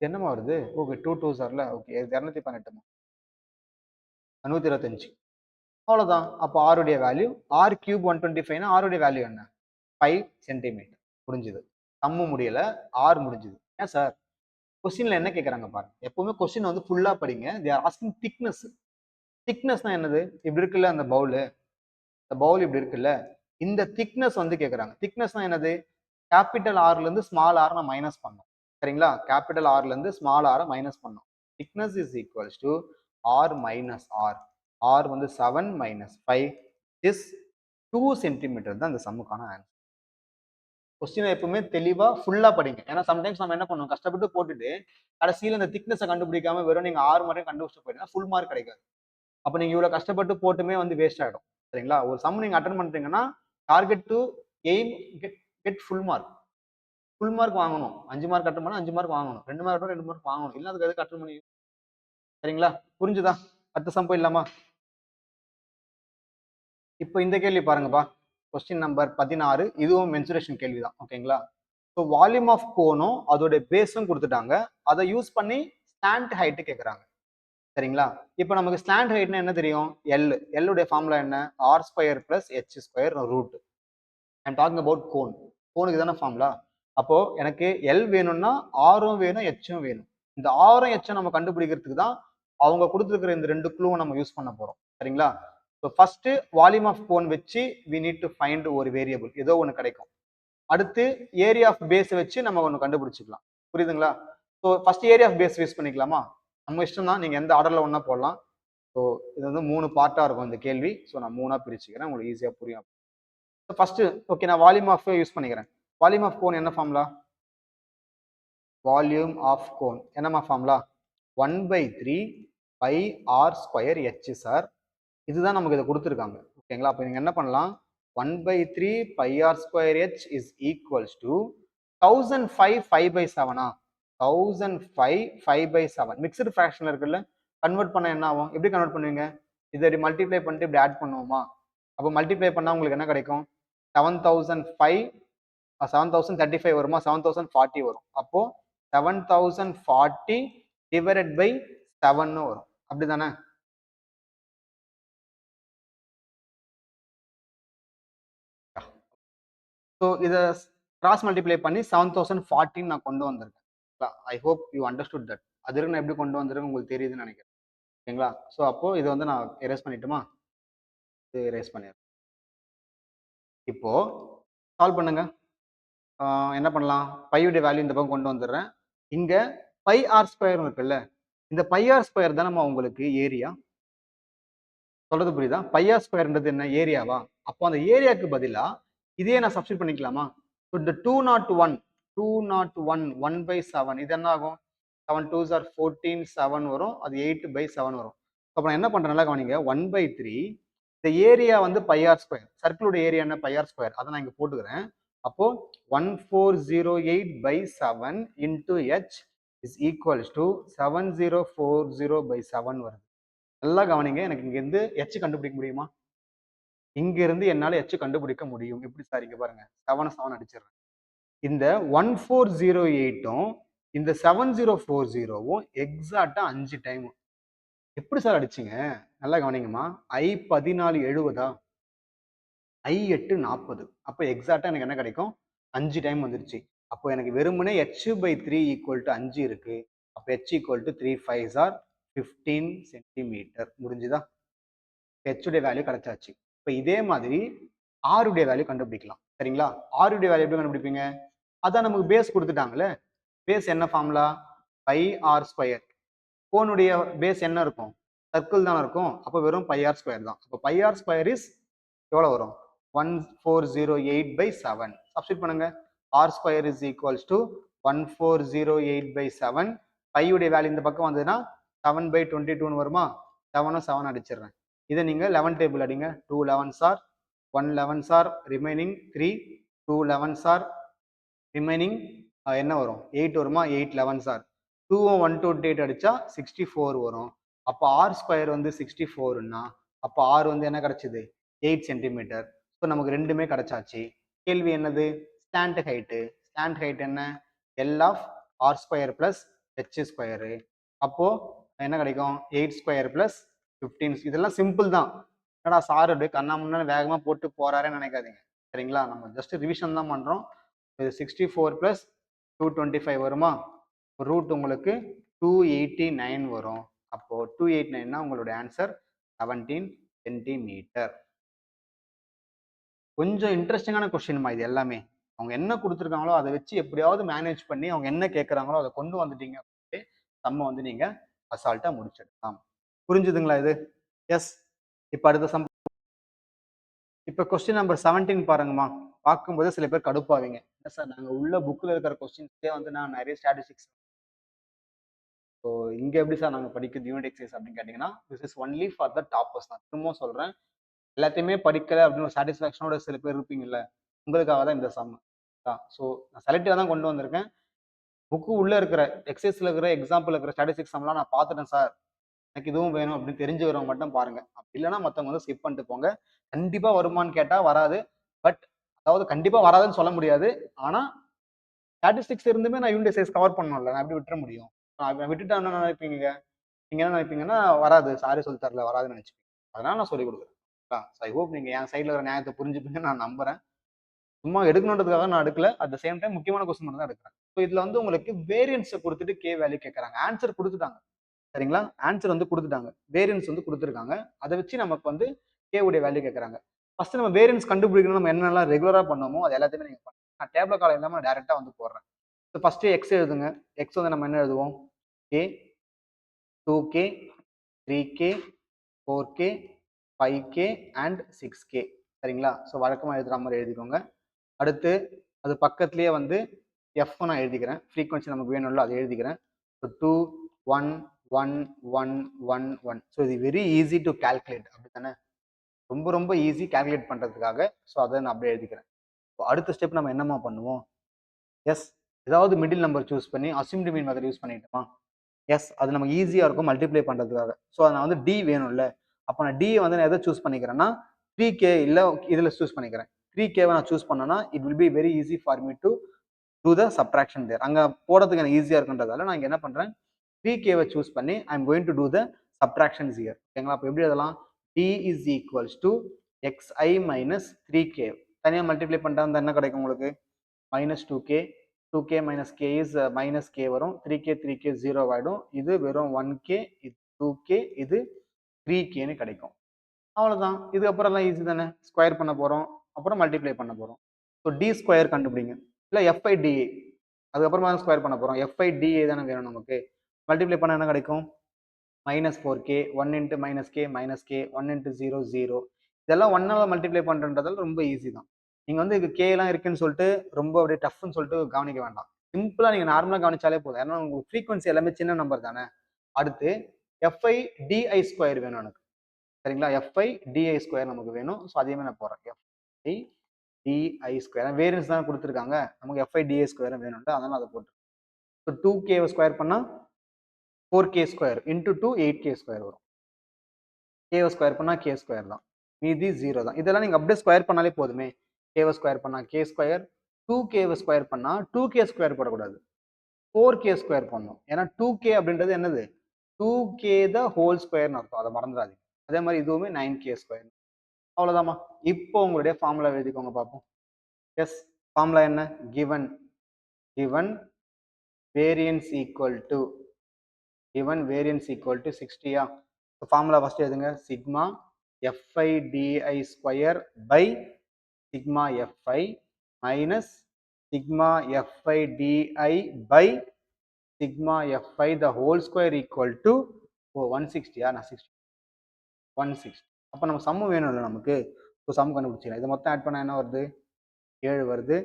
என்னமா வருது? ஓகே 2 2 சார்ல ஓகே 218 125. அவ்வளவுதான். அப்போ ஆருடைய வேல்யூ ஆர் கியூப் 125னா ஆருடைய வேல்யூ என்ன? 5 சென்டிமீட்டர். முடிஞ்சது. சம்மு முடியல, ஆர் முடிஞ்சது. ஏன் சார்? கொஸ்டின்ல என்ன கேட்கறாங்க பாருங்க. எப்பவுமே கொஸ்டின் வந்து ஃபுல்லா படிங்க. They are asking thickness. திக்னஸ்னா என்னது? இப்படி இருக்குல்ல அந்த பவுல். இந்த பவுல் இப்படி இருக்குல்ல, இந்த திக்னஸ் வந்து கேட்கறாங்க. திக்னஸ்னா என்னது? கேபிட்டல் ஆர்ல இருந்து ஸ்மால் ஆர் நான் மைனஸ் பண்ணோம். சரிங்களா? கேபிட்டல் ஆர்ல இருந்து ஸ்மால் ஆர் மைனஸ் பண்ணோம். Thickness is equals to R minus R. R வந்து 7 மைனஸ் 5 இஸ் 2 சென்டிமீட்டர் தான் இந்த சம்முக்கான ஆன்சர். கொஸ்டினை எப்பவுமே தெளிவா ஃபுல்லா படிங்க. ஏன்னா சம்டைம்ஸ் நம்ம என்ன பண்ணுவோம்? கஷ்டப்பட்டு போட்டுட்டு கடைசியில் இந்த திக்னஸை கண்டுபிடிக்காம வெறும் நீங்க 6 மட்டும் கண்டுபிடிச்சு போயிட்டீங்கன்னா ஃபுல் மார்க் கிடைக்காது. அப்போ நீங்க இவ்வளவு கஷ்டப்பட்டு போட்டுமே வந்து வேஸ்ட் ஆயிடும். சரிங்களா? ஒரு சம் நீங்க அட்டன் பண்றீங்கன்னா target to aim get full mark. Full mark வாங்கணும். 5 மார்க் அட்டன் பண்ணா 5 மார்க் வாங்கணும். 2 மார்க் 2 மார்க் வாங்கணும். இல்ல அதுக்கு எதுக்கு அட்டன் பண்ணி? சரிங்களா? புரிஞ்சுதா? அடுத்த சம் போயிடலாமா? இப்போ இந்த கேள்வி பாருங்கப்பா. Question number 16. இதுவும் மென்சுரேஷன் கேள்வி தான். ஓகேங்களா? ஸோ வால்யூம் ஆஃப் கோனும் அதோட பேஸும் கொடுத்துட்டாங்க. அதை யூஸ் பண்ணி ஸ்லாண்ட் ஹைட் கேட்குறாங்க. சரிங்களா? இப்போ நமக்கு ஸ்லாண்ட் ஹைட்னா என்ன தெரியும்? எல். எல் உடைய ஃபார்முலா என்ன? R square plus h square root. I'm talking about cone. கோனுக்கு தானே ஃபார்முலா. அப்போ எனக்கு எல் வேணும்னா ஆரும் வேணும், ஹெச்சும் வேணும். இந்த ஆரும் ஹெச்சும் நம்ம கண்டுபிடிக்கிறதுக்கு தான் அவங்க கொடுத்துருக்கிற இந்த 2 க்ளூவும் நம்ம யூஸ் பண்ண போறோம். சரிங்களா? So first volume of cone வச்சு வி நீட் டு ஃபைண்ட் ஒரு வேரியபிள், ஏதோ ஒன்று கிடைக்கும். அடுத்து ஏரியா ஆஃப் பேஸ் வச்சு நம்ம ஒன்று கண்டுபிடிச்சிக்கலாம். புரியுதுங்களா? So first area of base use பண்ணிக்கலாமா? நம்ம இஷ்டம் தான், நீங்க எந்த ஆர்டர்ல ஒன்றா போடலாம். ஸோ இது வந்து 3 பார்ட்டா இருக்கும் இந்த கேள்வி. ஸோ நான் 3ஆ பிரிச்சுக்கிறேன், உங்களுக்கு ஈஸியா புரியும். ஃபர்ஸ்ட் ஓகே, நான் வால்யூம் ஆஃப் யூஸ் பண்ணிக்கிறேன். வால்யூம் ஆஃப் கோன் என்ன ஃபார்முலா? வால்யூம் ஆஃப் கோன் என்னமா formula? 1/3 pi R square H sir. இதுதான் நமக்கு இதை கொடுத்துருக்காங்க. ஓகேங்களா? அப்போ நீங்க என்ன பண்ணலாம்? 1/3 pi R square h is equals to 1005 5/7. 1005 5/7 mixed ஃபிராக்ஷன்ல இருக்குல்ல, கன்வெர்ட் பண்ண என்ன ஆகும்? எப்படி கன்வெர்ட் பண்ணுவீங்க? இதை மல்டிப்ளை பண்ணிட்டு இப்படி ஆட் பண்ணுவோமா? அப்போ மல்டிப்ளை பண்ணா உங்களுக்கு என்ன கிடைக்கும்? 7005 7035 வருமா? 7040 வரும். அப்போ 7040 டிவைடட் பை 7 வரும். அப்படிதானே? ஸோ இதை கிராஸ் மல்டிப்ளை பண்ணி 7040 நான் கொண்டு வந்திருக்கேன். I hope you understood that. அது இருக்கு நான் எப்படி கொண்டு வந்திருக்கேன் உங்களுக்கு தெரியுதுன்னு நினைக்கிறேன். ஓகேங்களா? ஸோ அப்போ இதை வந்து நான் எரேஸ் பண்ணிட்டுமா? இது எரேஸ் பண்ணிடுறேன். இப்போ சால்வ் பண்ணுங்க. என்ன பண்ணலாம்? பையுடைய வேல்யூ இந்த பக்கம் கொண்டு வந்துடுறேன். இங்க பை ஆர் ஸ்கொயர் இருக்குல்ல, இந்த பை ஆர் ஸ்கொயர் தானே உங்களுக்கு ஏரியா. சொல்றது புரியுதா? பை ஆர் ஸ்கொயர்ன்றது என்ன? ஏரியாவா? அப்போ அந்த ஏரியாவுக்கு பதிலா இதே நான் சப்ஸ்டிட் பண்ணிக்கலாமா? இந்த 201 1/7 இது என்ன ஆகும்? 7 2s are 14 7 வரும். அது 8/7 வரும். அப்போ நான் என்ன பண்றேன்? நல்லா கவனிங்க. 1/3 இந்த ஏரியா வந்து பை ஆர் ஸ்கொயர். சர்க்கிளோட ஏரியா என்ன? Pi R square. அதை நான் இங்க போட்டுக்கிறேன். அப்போ 1408/7 into H is equals to 7040/7 வருது. நல்லா கவனிங்க. எனக்கு இங்க இருந்து ஹெச் கண்டுபிடிக்க முடியுமா? இங்க இருந்து என்னால ஹெச் கண்டுபிடிக்க முடியும். எப்படி சார்? இங்க பாருங்க, 7 7 அடிச்சிடுறேன். இந்த 1408ம் இந்த 7040வும் எக்ஸாக்டா 5 டைம். எப்படி சார் அடிச்சீங்க? நல்லா கவனிங்கம்மா. I14 70 I8 40. அப்ப எக்ஸாக்டா எனக்கு என்ன கிடைக்கும்? 5 டைம் வந்துருச்சு. அப்போ எனக்கு வெறுமனே h/3 = 5 இருக்கு. அப்ப h = 3 5s are 15 சென்டிமீட்டர். முடிஞ்சுதா? h உடைய வேல்யூ கிடைச்சாச்சு. இப்ப இதே மாதிரி r உடைய வேல்யூ கண்டுபிடிக்கலாம். சரிங்களா? r உடைய வேல்யூ எப்படி கண்டுபிடிப்பீங்க? அதான் நமக்கு பேஸ் கொடுத்துட்டாங்கல்ல. பேஸ் என்ன ஃபார்முலா? Pi R square. கோனுடைய பேஸ் என்ன இருக்கும்? சர்க்கிள் தானே இருக்கும். அப்போ வெறும் பை ஆர் ஸ்கொயர் தான். அப்போ பை ஆர் ஸ்கொயர் இஸ் எவ்வளோ வரும்? 1408/7. சப்ஸ்டிட் பண்ணுங்க. R square is equals to 1408/7. பையுடைய வேல்யூ இந்த பக்கம் வந்ததுன்னா 7/22 வருமா? 7 7 அடிச்சிடுறேன். இதை நீங்க 11 டேபிள் அடிங்க. 2 11s are 1 11s are remaining 3. 2 11s are remaining என்ன வரும்? 8 வருமா? 8 11s are 2 128 அடிச்சா 64 வரும். அப்போ ஆர் ஸ்கொயர் வந்து 64ன்னா அப்போ ஆர் வந்து என்ன கிடைச்சது? 8 சென்டிமீட்டர். ஸோ நமக்கு ரெண்டுமே கிடைச்சாச்சு. கேள்வி என்னது? Slant height. ஸ்டாண்ட் ஹைட் என்ன? L of R square plus H square. அப்போ என்ன கிடைக்கும்? 8 ஸ்கொயர் பிளஸ் 15. இதெல்லாம் சிம்பிள் தான். என்னடா சார் அப்படியே கண்ணா முன்னாடி வேகமா போட்டு போறாருன்னு நினைக்காதீங்க. சரிங்களா? நம்ம ஜஸ்ட் ரிவிஷன் தான் பண்றோம். இது 64 பிளஸ் 225 வருமா? ரூட் உங்களுக்கு 289 வரும். அப்போ 289னா உங்களுடைய ஆன்சர் 17 சென்டிமீட்டர். கொஞ்சம் இன்ட்ரெஸ்டிங்கான கொஸ்டின்மா இது எல்லாமே. அவங்க என்ன கொடுத்துருக்காங்களோ அதை வச்சு எப்படியாவது மேனேஜ் பண்ணி அவங்க என்ன கேட்குறாங்களோ அதை கொண்டு வந்துட்டீங்க அப்படின்ட்டு சம்ம வந்து நீங்க அசால்ட்டா முடிச்சிடலாம். புரிஞ்சுதுங்களா இது? எஸ். இப்போ அடுத்த சம். இப்போ கொஸ்டின் நம்பர் 17 பாருங்கம்மா. பார்க்கும்போது சில பேர் கடுப்பாவீங்க. என்ன சார் நாங்கள் உள்ள புக்கில் இருக்கிற கொஸ்டின்ஸே வந்து நான் நிறைய ஸ்டாட்டிஸ்டிக்ஸ். ஸோ இங்கே எப்படி சார் நாங்கள் படிக்கிறது யூனிட் எக்ஸசைஸ் அப்படின்னு கேட்டிங்கன்னா this is only for the toppers தான். திரும்பவும் சொல்கிறேன், எல்லாத்தையுமே படிக்கலை அப்படின்னு ஒரு சாட்டிஸ்ஃபேக்ஷனோட சில பேர் இருப்பீங்கல்ல, உங்களுக்காக தான் இந்த சம் தான். ஸோ நான் செலக்டிவாக தான் கொண்டு வந்திருக்கேன். புக்கு உள்ளே இருக்கிற எக்ஸசைஸில் இருக்கிற எக்ஸாம்பிள் இருக்கிற ஸ்டாட்டிஸ்டிக்ஸ் சம்லாம் நான் பார்த்துட்டேன் சார், எனக்கு இதுவும் வேணும் அப்படின்னு தெரிஞ்சுக்கிறவங்க மட்டும் பாருங்க. அப்படி இல்லைன்னா மற்றவங்க வந்து ஸ்கிப் பண்ணிட்டு போங்க. கண்டிப்பாக வருமானு கேட்டால் வராது. பட் அதாவது கண்டிப்பாக வராதுன்னு சொல்ல முடியாது. ஆனால் ஸ்டாட்டிஸ்டிக்ஸ் இருந்துமே நான் யூனிட் எக்ஸசைஸ் கவர் பண்ணணும்ல, நான் எப்படி விட்டுற முடியும்? நான் விட்டுட்டா என்ன நினைப்பீங்க? நீங்க என்ன நினைப்பீங்கன்னா வராது, சாரி சொல்லி தரல, வராதுன்னு நினைச்சுப்பீங்க. அதனால நான் சொல்லிக் கொடுக்குறேன். ஐ ஹோப் நீங்க என் சைட்ல இருக்கிற நியாயத்தை புரிஞ்சுப்பீங்கன்னு நான் நம்புறேன். சும்மா எடுக்கணுன்றதுக்காக நான் எடுக்கல. அட் த சேம் டைம் முக்கியமான கொஸ்டின் மட்டும் தான் எடுக்கிறேன். ஸோ இதுல வந்து உங்களுக்கு வேரியன்ஸை கொடுத்துட்டு கே வேல்யூ கேட்கறாங்க. ஆன்சர் கொடுத்துட்டாங்க. சரிங்களா? ஆன்சர் வந்து கொடுத்துட்டாங்க. வேரியன்ஸ் வந்து கொடுத்துருக்காங்க. அதை வச்சு நமக்கு வந்து கே உடைய வேல்யூ கேட்கறாங்க. ஃபர்ஸ்ட் நம்ம வேரியன்ஸ் கண்டுபிடிக்கணும். நம்ம என்னெல்லாம் ரெகுலரா பண்ணோமோ அது எல்லாத்தையுமே நீங்க பண்ணுங்க. நான் டேபிள் காலம் இல்லாம டேரக்டா வந்து போடுறேன். ஸோ ஃபர்ஸ்ட் எக்ஸ் எழுதுங்க. எக்ஸ் வந்து நம்ம என்ன எழுதுவோம்? K, 2k, 3k, 4k, 5k and 6k. சரிங்களா? ஸோ வழக்கமாக எழுதுகிற மாதிரி எழுதிக்கோங்க. அடுத்து அது பக்கத்துலேயே வந்து எஃப் நான் எழுதிக்கிறேன். ஃப்ரீக்வன்சி நமக்கு வேணும்ல அதை எழுதிக்கிறேன். ஸோ 2 1 1 1 1 1. ஸோ இது வெரி ஈஸி டு கால்குலேட். அப்படி தானே? ரொம்ப ரொம்ப ஈஸி கால்குலேட் பண்ணுறதுக்காக. ஸோ அதை நான் அப்படியே எழுதிக்கிறேன். இப்போ அடுத்த ஸ்டெப் நம்ம என்னமா பண்ணுவோம்? எஸ், ஏதாவது மிடில் நம்பர் சூஸ் பண்ணி அசிம்டு மீன் மெத்தட் யூஸ் பண்ணிட்டோமா? எஸ், அது நமக்கு ஈஸியாக இருக்கும் மல்டிப்ளை பண்ணுறதுக்காக. ஸோ நான் வந்து டி வேணும்ல, அப்போ நான் டி வந்து நான் எதை சூஸ் பண்ணிக்கிறேன்னா 3k இல்லை இதில் சூஸ் பண்ணிக்கிறேன். 3k நான் சூஸ் பண்ணேன்னா it will be very easy for me to do the subtraction there. அங்கே போடுறதுக்கு எனக்கு ஈஸியாக இருக்குன்றதால நான் இங்கே என்ன பண்ணுறேன், 3k சூஸ் பண்ணி I am going to do the subtractions here. ஓகேங்களா? அப்போ எப்படி எழுதலாம்? T is equals to xi minus 3k. தனியாக மல்டிப்ளை பண்ணிட்டா என்ன கிடைக்கும் உங்களுக்கு? Minus 2k. 2k minus k is minus k வரும். 3k 3k 0 ஆயிடும். இது வெறும் 1k, இது 2k, இது 3k கிடைக்கும். அவ்வளவுதான். இதுக்கப்புறம் எல்லாம் ஈஸி தானே? ஸ்கொயர் பண்ண போறோம், அப்புறம் மல்டிப்ளை பண்ண போறோம். ஸோ டி ஸ்கொயர் கண்டுபிடிங்க. இல்லை எஃப்ஐ டிஏ, அதுக்கப்புறமா தான் ஸ்கொயர் பண்ண போறோம். எஃப்ஐ டிஏ தானே வேணும் நமக்கு. மல்டிப்ளை பண்ண என்ன கிடைக்கும்? Minus 4k, 1 into minus K minus K, 1 into 0 0. இதெல்லாம் ஒன்னால மல்டிப்ளை பண்றதுனால ரொம்ப ஈஸி தான். நீங்க வந்து இது கே எல்லாம் இருக்குன்னு சொல்லிட்டு ரொம்ப அப்படியே டஃப்னு சொல்லிட்டு கவனிக்க வேண்டாம். சிம்பிளா நீங்க நார்மலா கவனிச்சாலே போதும். ஏன்னா உங்களுக்கு ஃப்ரீக்வன்சி எல்லாமே சின்ன நம்பர் தானே. அடுத்து எஃப்ஐ டிஐ ஸ்கொயர் வேணும் எனக்கு. சரிங்களா? எஃப்ஐ டிஐ ஸ்கொயர் நமக்கு வேணும். ஸோ அதே மாதிரி நான் போறேன். எஃப்ஐ டிஐ ஸ்கொயர் வேரியன்ஸ் தான் கொடுத்துருக்காங்க. நமக்கு எஃப்ஐ டிஐ ஸ்கொயர் வேணும்ட்டு அதனால அதை போட்டு. ஸோ 2k ஸ்கொயர் பண்ணா 4k square into 2 8k square வரும். k ஸ்கொயர் பண்ணா k ஸ்கொயர் தான். மீதி 0 தான். இதெல்லாம் நீங்க அப்படியே ஸ்கொயர் பண்ணாலே போதுமே. k ஸ்கொயர் பண்ணா k ஸ்கொயர், 2Kவை ஸ்கொயர் பண்ணா 2K ஸ்கொயர் போடக்கூடாது, 4K ஸ்கொயர் பண்ணணும். ஏன்னா 2K அப்படின்றது என்னது, 2K த ஹோல் ஸ்கொயர்னு அர்த்தம், அதை மறந்துடாதீங்க. அதே மாதிரி இதுவுமே 9K ஸ்கொயர். அவ்வளவுதாம்மா. இப்போ உங்களுடைய ஃபார்முலா எழுதிக்கோங்க பார்ப்போம். எஸ், ஃபார்முலா என்ன, given given variance equal to 60. Formula first எழுதுங்க, sigma fi di square by sigma fi minus sigma fi di by sigma fi the whole square equal to 160. நான் 60 160. அப்போ நம்ம சம்மு வேணும்ல நமக்கு, ஸோ சம் கண்டுபிடிச்சிக்கலாம். இதை மொத்தம் ஆட் பண்ணால் என்ன வருது, 7 வருது.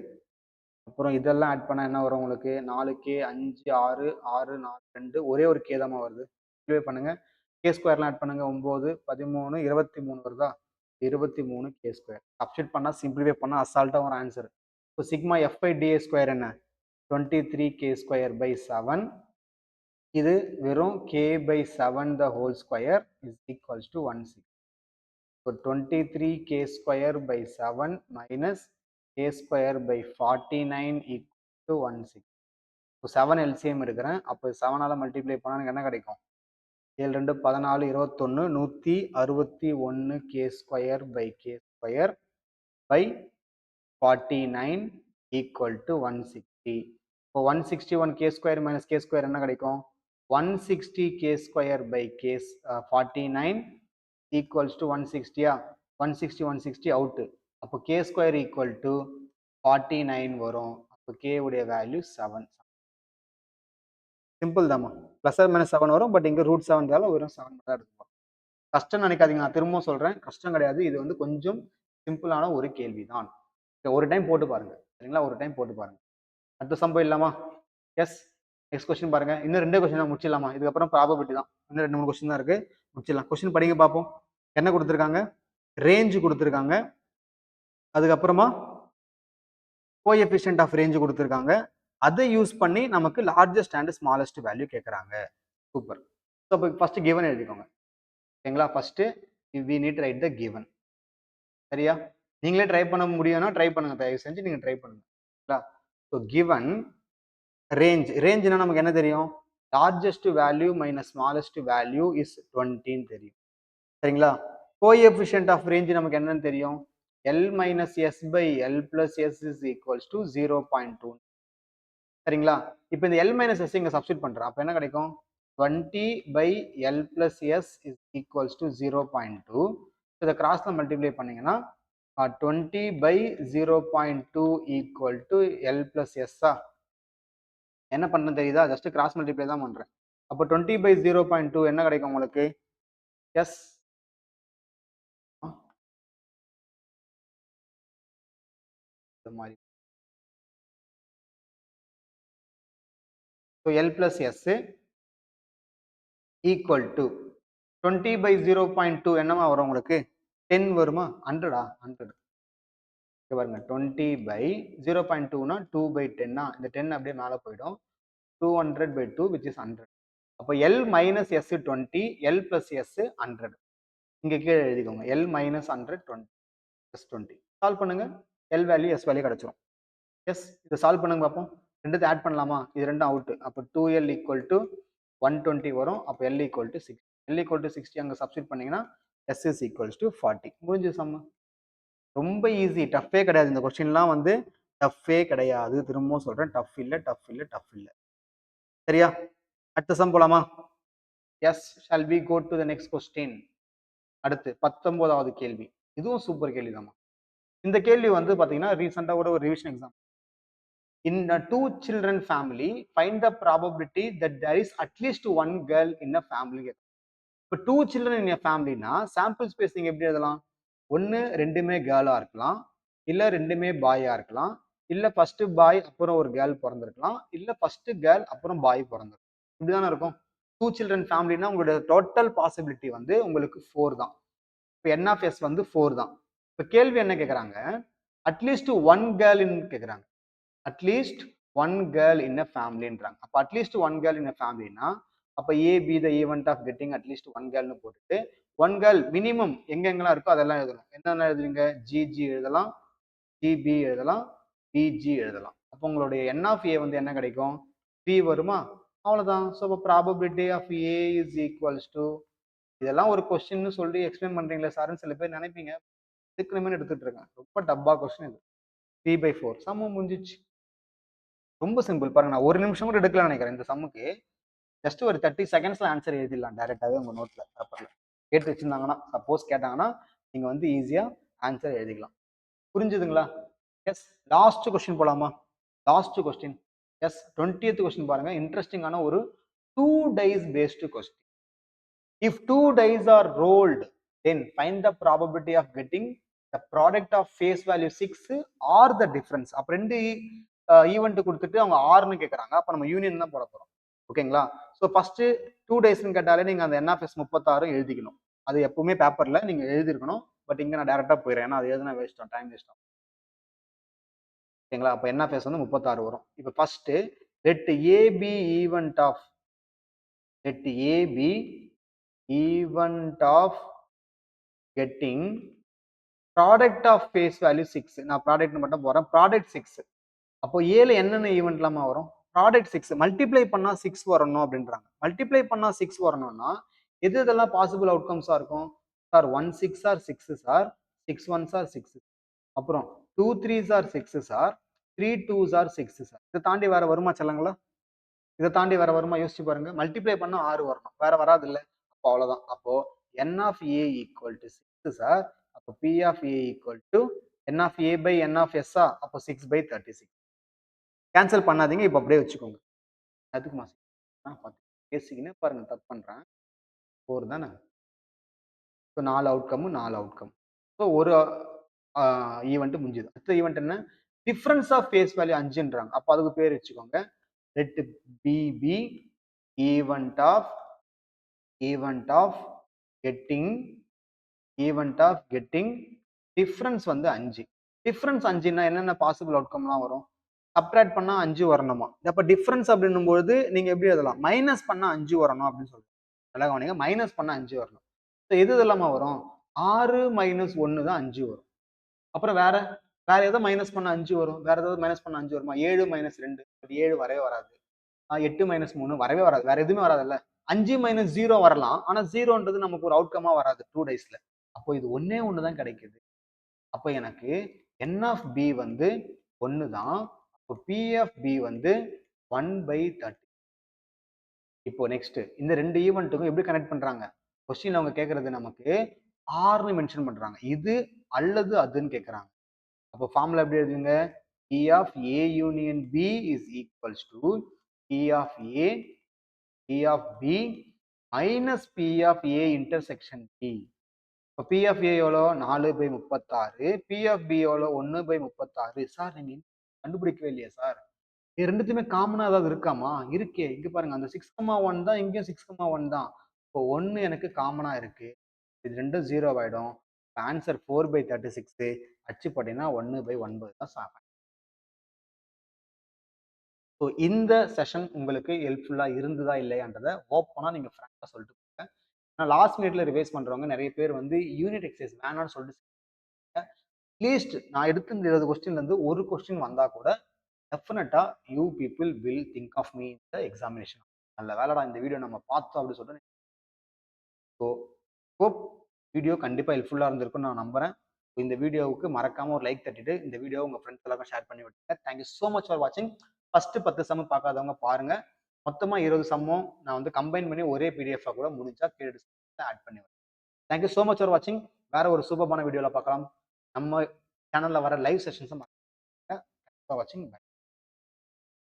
அப்புறம் இதெல்லாம் ஆட் பண்ணால் என்ன வரும் உங்களுக்கு, 4K 5 6 6 4 2, ஒரே ஒரு கே தான் வருது. சிம்பிளிஃபை பண்ணுங்க, கே ஸ்கொயர்லாம் ஆட் பண்ணுங்க, 9 13 23 வருதா, 23K ஸ்கொயர். சப்ஸ்டிட் பண்ணால் சிம்பிளிஃபை பண்ணால் அசால்ட்டாக ஒரு answer. So sigma fi di square என்ன, 23K ஸ்கொயர் பை 7. இது வெறும் K by 7 the whole square is equals to 160. So 23K square by 7 minus K square by 49 equal to 160. So 7 LCM எடுக்கிறேன், அப்போ 7ஆல் multiply பண்ணால் எனக்கு என்ன கிடைக்கும், 7 2 14 21 161 K square by K square by 49 equal to 160. இப்போ 161 K square minus K square என்ன கிடைக்கும், 160 K square by K 49 equals to 160. 160 160 out, அப்போ K ஸ்கொயர் ஈக்குவல் டு 49 வரும். அப்போ K உடைய வேல்யூ 7. சிம்பிள் தாம்மா, ப்ளஸ் ஆர் மைனஸ் 7 வரும், பட் இங்கே √7 வெறும் 7 தான் இருக்கும். கஷ்டம் நினைக்காதீங்க, நான் திரும்ப சொல்றேன், கஷ்டம் கிடையாது. இது வந்து கொஞ்சம் சிம்பிளான ஒரு கேள்வி தான். ஒரு டைம் போட்டு பாருங்க, சரிங்களா, ஒரு டைம் போட்டு பாருங்க. அடுத்த சம் போயிடலாமா? எஸ், நெக்ஸ்ட் கொஸ்டின் பாருங்க. இன்னும் 2 கொஸ்டின் தான் முடிச்சிடலாமா, இதுக்கப்புறம் ப்ராபபிலிட்டி தான். இன்னும் 2 3 கொஸ்டின் தான் இருக்கு, முடிச்சிடலாம். கொஸ்டின் படிங்க பார்ப்போம். என்ன கொடுத்துருக்காங்க, ரேஞ்சு கொடுத்துருக்காங்க, அதுக்கப்புறமா கோஎஃபிஷியன்ட் ஆஃப் ரேஞ்சு கொடுத்துருக்காங்க. அதை யூஸ் பண்ணி நமக்கு லார்ஜஸ்ட் அண்ட் ஸ்மாலஸ்ட் வேல்யூ கேட்குறாங்க. சூப்பர். ஸோ இப்போ ஃபர்ஸ்ட் கிவன் எழுதிக்கோங்க, ஓகேங்களா. First we need write the given. சரியா, நீங்களே ட்ரை பண்ண முடியும்னா ட்ரை பண்ணுங்க, தயவு செஞ்சு நீங்க ட்ரை பண்ணுங்க. ஸோ கிவன் ரேஞ்ச், ரேஞ்ச்னா நமக்கு என்ன தெரியும், largest value minus smallest value is 20 தெரியும், சரிங்களா. கோஎஃபிஷியன்ட் ஆஃப் ரேஞ்ச் நமக்கு என்னன்னு தெரியும், L minus S by L plus S is equals to 0.2. சரிங்களா. இப்போ இந்த L minus S இங்க சப்ஸ்டிட் பண்றேன், அப்போ என்ன கிடைக்கும், 20 by L plus S is equals to 0.2. இதை கிராஸ்ல மல்டிப்ளை பண்ணீங்கன்னா 20 by 0.2 equal to L plus S. என்ன பண்ண தெரியுதா, ஜஸ்ட் கிராஸ் மல்டிப்ளை தான் பண்றேன். அப்போ 20 by 0.2 என்ன கிடைக்கும் உங்களுக்கு, எஸ் இந்த மாதிரி. So L plus S equal to 20 by 0.2 என்னமா வரும் உங்களுக்கு, 10 வருமா, 100 100. பாருங்க 20 by 0.2னா 2 by 10, இந்த 10 அப்படியே மேலே போயிடும், 200 by 2 which is 100. அப்போ L minus S 20, L plus S 100. இங்க கீழே எழுதிக்கோங்க, L minus 100 20 plus 20. சால்வ் பண்ணுங்க, L வேல்யூ S வேல்யூ கிடைச்சிரும். எஸ், இதை சால்வ் பண்ணுங்க பார்ப்போம். ரெண்டுத்தை ஆட் பண்ணலாமா, இது ரெண்டும் அவுட். அப்போ 2L ஈக்குவல் டு 120 வரும். அப்போ L equal to 60. L equal to 60 அங்கே சப்ஸ்டிட் பண்ணீங்கன்னா S இஸ் ஈக்குவல்ஸ் டு 40. முடிஞ்சு சம்மு. ரொம்ப ஈஸி, டஃப்பே கிடையாது. இந்த கொஸ்டின்லாம் வந்து டஃப்பே கிடையாது, திரும்பவும் சொல்றேன், டஃப் இல்லை டஃப் இல்லை டஃப் இல்லை. சரியா, அடுத்த சம் போலாமா? Yes, shall we go to the next question. அடுத்து 19வது கேள்வி. இதுவும் சூப்பர் கேள்வி தான். இந்த கேள்வி வந்து பாத்தீங்கன்னா ரீசெண்டா கூட ஒரு revision exam. In a 2 children family, find the probability that there is at least one girl in a family. இப்போ 2 children in a familyனா சாம்பிள் ஸ்பேஸ் நீங்க எப்படி எழுதலாம், ஒன்று ரெண்டுமே கேர்ளா இருக்கலாம், இல்லை ரெண்டுமே பாயா இருக்கலாம், இல்லை ஃபர்ஸ்ட் பாய் அப்புறம் ஒரு கேர்ள் பிறந்திருக்கலாம், இல்லை ஃபர்ஸ்ட் கேர்ள் அப்புறம் பாய் பிறந்திருக்கும். இப்படிதானே இருக்கும். 2 children ஃபேமிலினா உங்களோட டோட்டல் பாசிபிலிட்டி வந்து உங்களுக்கு 4 தான். இப்போ N of S வந்து 4 தான். இப்போ கேள்வி என்ன கேட்குறாங்க, அட்லீஸ்ட் ஒன் கேர்ள்னு கேட்குறாங்க. At least one girl in a ஃபேமிலின்றாங்க. அப்போ at least one girl in a ஃபேமிலினா அப்போ A B the event of getting at least one கேர்ள்னு போட்டுட்டு ஒன் கேர்ள் மினிமம் எங்கெங்கெல்லாம் இருக்கோ அதெல்லாம் எழுதணும். என்னென்ன எழுதுவீங்க, ஜிஜி எழுதலாம், ஜிபி எழுதலாம், பிஜி எழுதலாம். அப்போ உங்களுடைய என் ஆஃப் ஏ வந்து என்ன கிடைக்கும்? பி வருமா? அவ்வளோதான். ஸோ இப்போ probability of A is equals to, இதெல்லாம் ஒரு கொஸ்டின்னு சொல்லி எக்ஸ்பிளைன் பண்றீங்களே சார்ன்னு சில பேர் நினைப்பீங்க. எடுக்கணுமே எடுத்துட்டு இருக்கேன். ரொம்ப டப்பா கொஸ்டின் இது. 3/4 சம்மு முடிஞ்சிச்சு. ரொம்ப சிம்பிள் பாருங்க. நான் ஒரு நிமிஷம் கூட எடுக்கலாம்னு நினைக்கிறேன் இந்த சம்முக்கு. ஜஸ்ட் ஒரு 30 செகண்ட்ஸ்ல ஆன்சர் எழுதிடலாம் டைரக்டாவே உங்க நோட்ல பேப்பர்ல. கேட்டு வச்சிருந்தாங்கன்னா, சப்போஸ் கேட்டாங்கன்னா நீங்க வந்து ஈஸியா ஆன்சர் எழுதிக்கலாம். புரிஞ்சுதுங்களா? எஸ். லாஸ்ட் கொஸ்டின் போலாமா? Last question. Yes. 20th question பாருங்க. இன்ட்ரெஸ்டிங்கான ஒரு 2 dice based question. If 2 dice are rolled, then find the probability of getting the product of face value 6 or the difference. அப்ப ரெண்டு ஈவெண்ட் கொடுத்துட்டு அவங்க ஆர்னு கேட்கறாங்க. அப்ப நம்ம யூனியன் தான் போட போறோம். ஓகேங்களா? ஸோ ஃபர்ஸ்ட் 2 டைஸ்ன்னு கேட்டாலே நீங்க அந்த என்எஃப்எஸ் 36 எழுதிக்கணும். அது எப்பவுமே பேப்பர்ல நீங்க எழுதிருக்கணும். பட் இங்க நான் டைரக்டா போயிடுறேன். ஏன்னா அது எழுதுனா வேஸ்ட் ஆகும், டைம் வேஸ்ட் ஆகும். ஓகேங்களா? அப்ப என்எஃப்எஸ் வந்து 36 வரும். இப்போ first let A be event of getting product of face value 6. நான் ப்ராடக்ட் மட்டும் போறேன். ப்ராடக்ட் 6. அப்போ ஏல என்னென்ன ஈவெண்ட்லாமா வரும்? ப்ராடக்ட் 6 மல்டிப்ளை பண்ணா 6 வரணும் அப்படின்றாங்க. மல்டிப்ளை பண்ணா 6 வரணும்னா எது இதெல்லாம் பாசிபிள் அவுட்கம்ஸா இருக்கும்? சார் 1 6 ஆர் 6 சார், 6 1 ஆர் 6, அப்புறம் 2 3 ஆர் 6 சார், 3 2 ஆர் 6 சார். இதை தாண்டி வேற வருமா செல்லங்களா? இதை தாண்டி வேற வருமா? யோசிச்சு பாருங்க. மல்டிப்ளை பண்ணா 6 வரணும், வேற வராது இல்ல. அப்போ அவ்வளவுதான். அப்போ n of A equal to 6 sir. அப்போ p of A equal to n of A by n of S. அப்போ 6/36. கேன்சல் பண்ணாதீங்க, இப்போ அப்படியே வச்சுக்கோங்க. அதுக்கு மாசம் பேசிக்கின்னு பாருங்க, தப்பு பண்றேன். 4 தானே. So 4 outcome 4 outcome. ஸோ ஒரு ஈவெண்ட் முடிஞ்சுது. அடுத்த ஈவெண்ட் என்ன? டிஃபரன்ஸ் ஆஃப் ஃபேஸ் வேல்யூ 5ன்றாங்க. அப்போ அதுக்கு பேர் வச்சுக்கோங்க. Let B B event of getting difference வந்து 5. டிஃபரன்ஸ் 5ன்னா என்னென்ன பாசிபிள் அவுட்கம்லாம் வரும்? சப்ராக்ட் பண்ணா 5 வரணுமா? அப்ப டிஃபரன்ஸ் அப்படின்னும் பொழுது நீங்க எப்படி எழுதலாம்? மைனஸ் பண்ணா 5 வரணும் அப்படின்னு சொல்லுவாங்க. நல்லா கவனிங்க, மைனஸ் பண்ணா 5 வரணும். எது இதெல்லாமா வரும்? 6 மைனஸ் 1 தான் 5 வரும். அப்புறம் வேற எதோ மைனஸ் பண்ண 5 வரும். வேற ஏதாவது மைனஸ் பண்ண 5 வருமா? 7 மைனஸ் 2, 7 வரவே வராது. 8 மைனஸ் 3 வரவே வராது. வேற எதுவுமே வராதுல்ல. 5 மைனஸ் 0 வரலாம். ஆனா 0ன்றது நமக்கு ஒரு அவுட்கமா வராது 2 டைஸ்ல. அப்போ இது ஒன்னே ஒன்று தான் கிடைக்குது. அப்போ எனக்கு n ஆஃப் b வந்து 1 தான். அப்போ p ஆஃப் b வந்து 1/30. இப்போ நெக்ஸ்ட் இந்த ரெண்டு ஈவெண்ட்டுக்கும் எப்படி கனெக்ட் பண்றாங்க? கொஸ்டின் அவங்க கேட்கறது நமக்கு ஆர்னு மென்ஷன் பண்றாங்க. இது அல்லது அதுன்னு கேட்கறாங்க. அப்போ ஃபார்முலா எப்படி எழுதுங்க? p of a union b is equals to p of b minus p of a intersection b. இப்போ பி ஆஃப் ஏ எவ்வளோ? 4/36. பி ஆஃப் பி எவ்வளோ? 1/36. சார் நீங்க கண்டுபிடிக்கவே இல்லையா சார்? இது ரெண்டுத்துமே காமனா ஏதாவது இருக்காமா? இருக்கே. இங்க பாருங்க, அந்த 6,1 தான், இங்கேயும் 6,1 தான். இப்போ 1 எனக்கு காமனா இருக்கு. இது ரெண்டும் 0 ஆயிடும். ஆன்சர் 4/36. அச்சு போட்டீங்கன்னா 1/9 தான் சார். ஸோ இந்த செஷன் உங்களுக்கு ஹெல்ப்ஃபுல்லா இருந்ததா இல்லையான்றதை ஓப்பனா நீங்க ஃப்ராங்கா சொல்லிட்டு போங்க. நான் லாஸ்ட் மினிட்ல ரிவைஸ் பண்றவங்க நிறைய பேர் வந்து யூனிட் எக்ஸசைஸ் வேணாம்னு சொல்லிட்டு அட்லீஸ்ட் நான் எடுத்து இந்த 20 கொஸ்டின்ல இருந்து ஒரு கொஸ்டின் வந்தா கூட டெஃபினட்டா you people will think of me இந்த எக்ஸாமினேஷன். நல்ல வேலைடா இந்த வீடியோ நம்ம பார்த்தோம் அப்படின்னு சொல்லிட்டு. ஸோ ஹோப் வீடியோ கண்டிப்பாக ஹெல்ப்ஃபுல்லாக இருந்திருக்கும்னு நான் நம்புறேன். இந்த வீடியோவுக்கு மறக்காம ஒரு லைக் தட்டிட்டு இந்த வீடியோ உங்க ஃப்ரெண்ட்ஸ் எல்லாருக்கும் ஷேர் பண்ணி விட்டுருங்க. தேங்க்யூ ஸோ மச் ஃபார் வாட்சிங். ஃபர்ஸ்ட் 10 சம் பார்க்காதவங்க பாருங்க. மொத்தமா 20 சம்மும் நான் வந்து கம்பைன் பண்ணி ஒரே பிடிஎஃப் கூட முடிஞ்சா கீழே டிஸ்கிரிப்ஷன்ல ஆட் பண்ணி வரேன். தேங்க்யூ ஸோ மச் ஃபார் வாட்சிங். வேற ஒரு சூப்பரான வீடியோல பார்க்கலாம். நம்ம சேனல்ல வர லைவ் செஷன்ஸும் வாட்சிங்.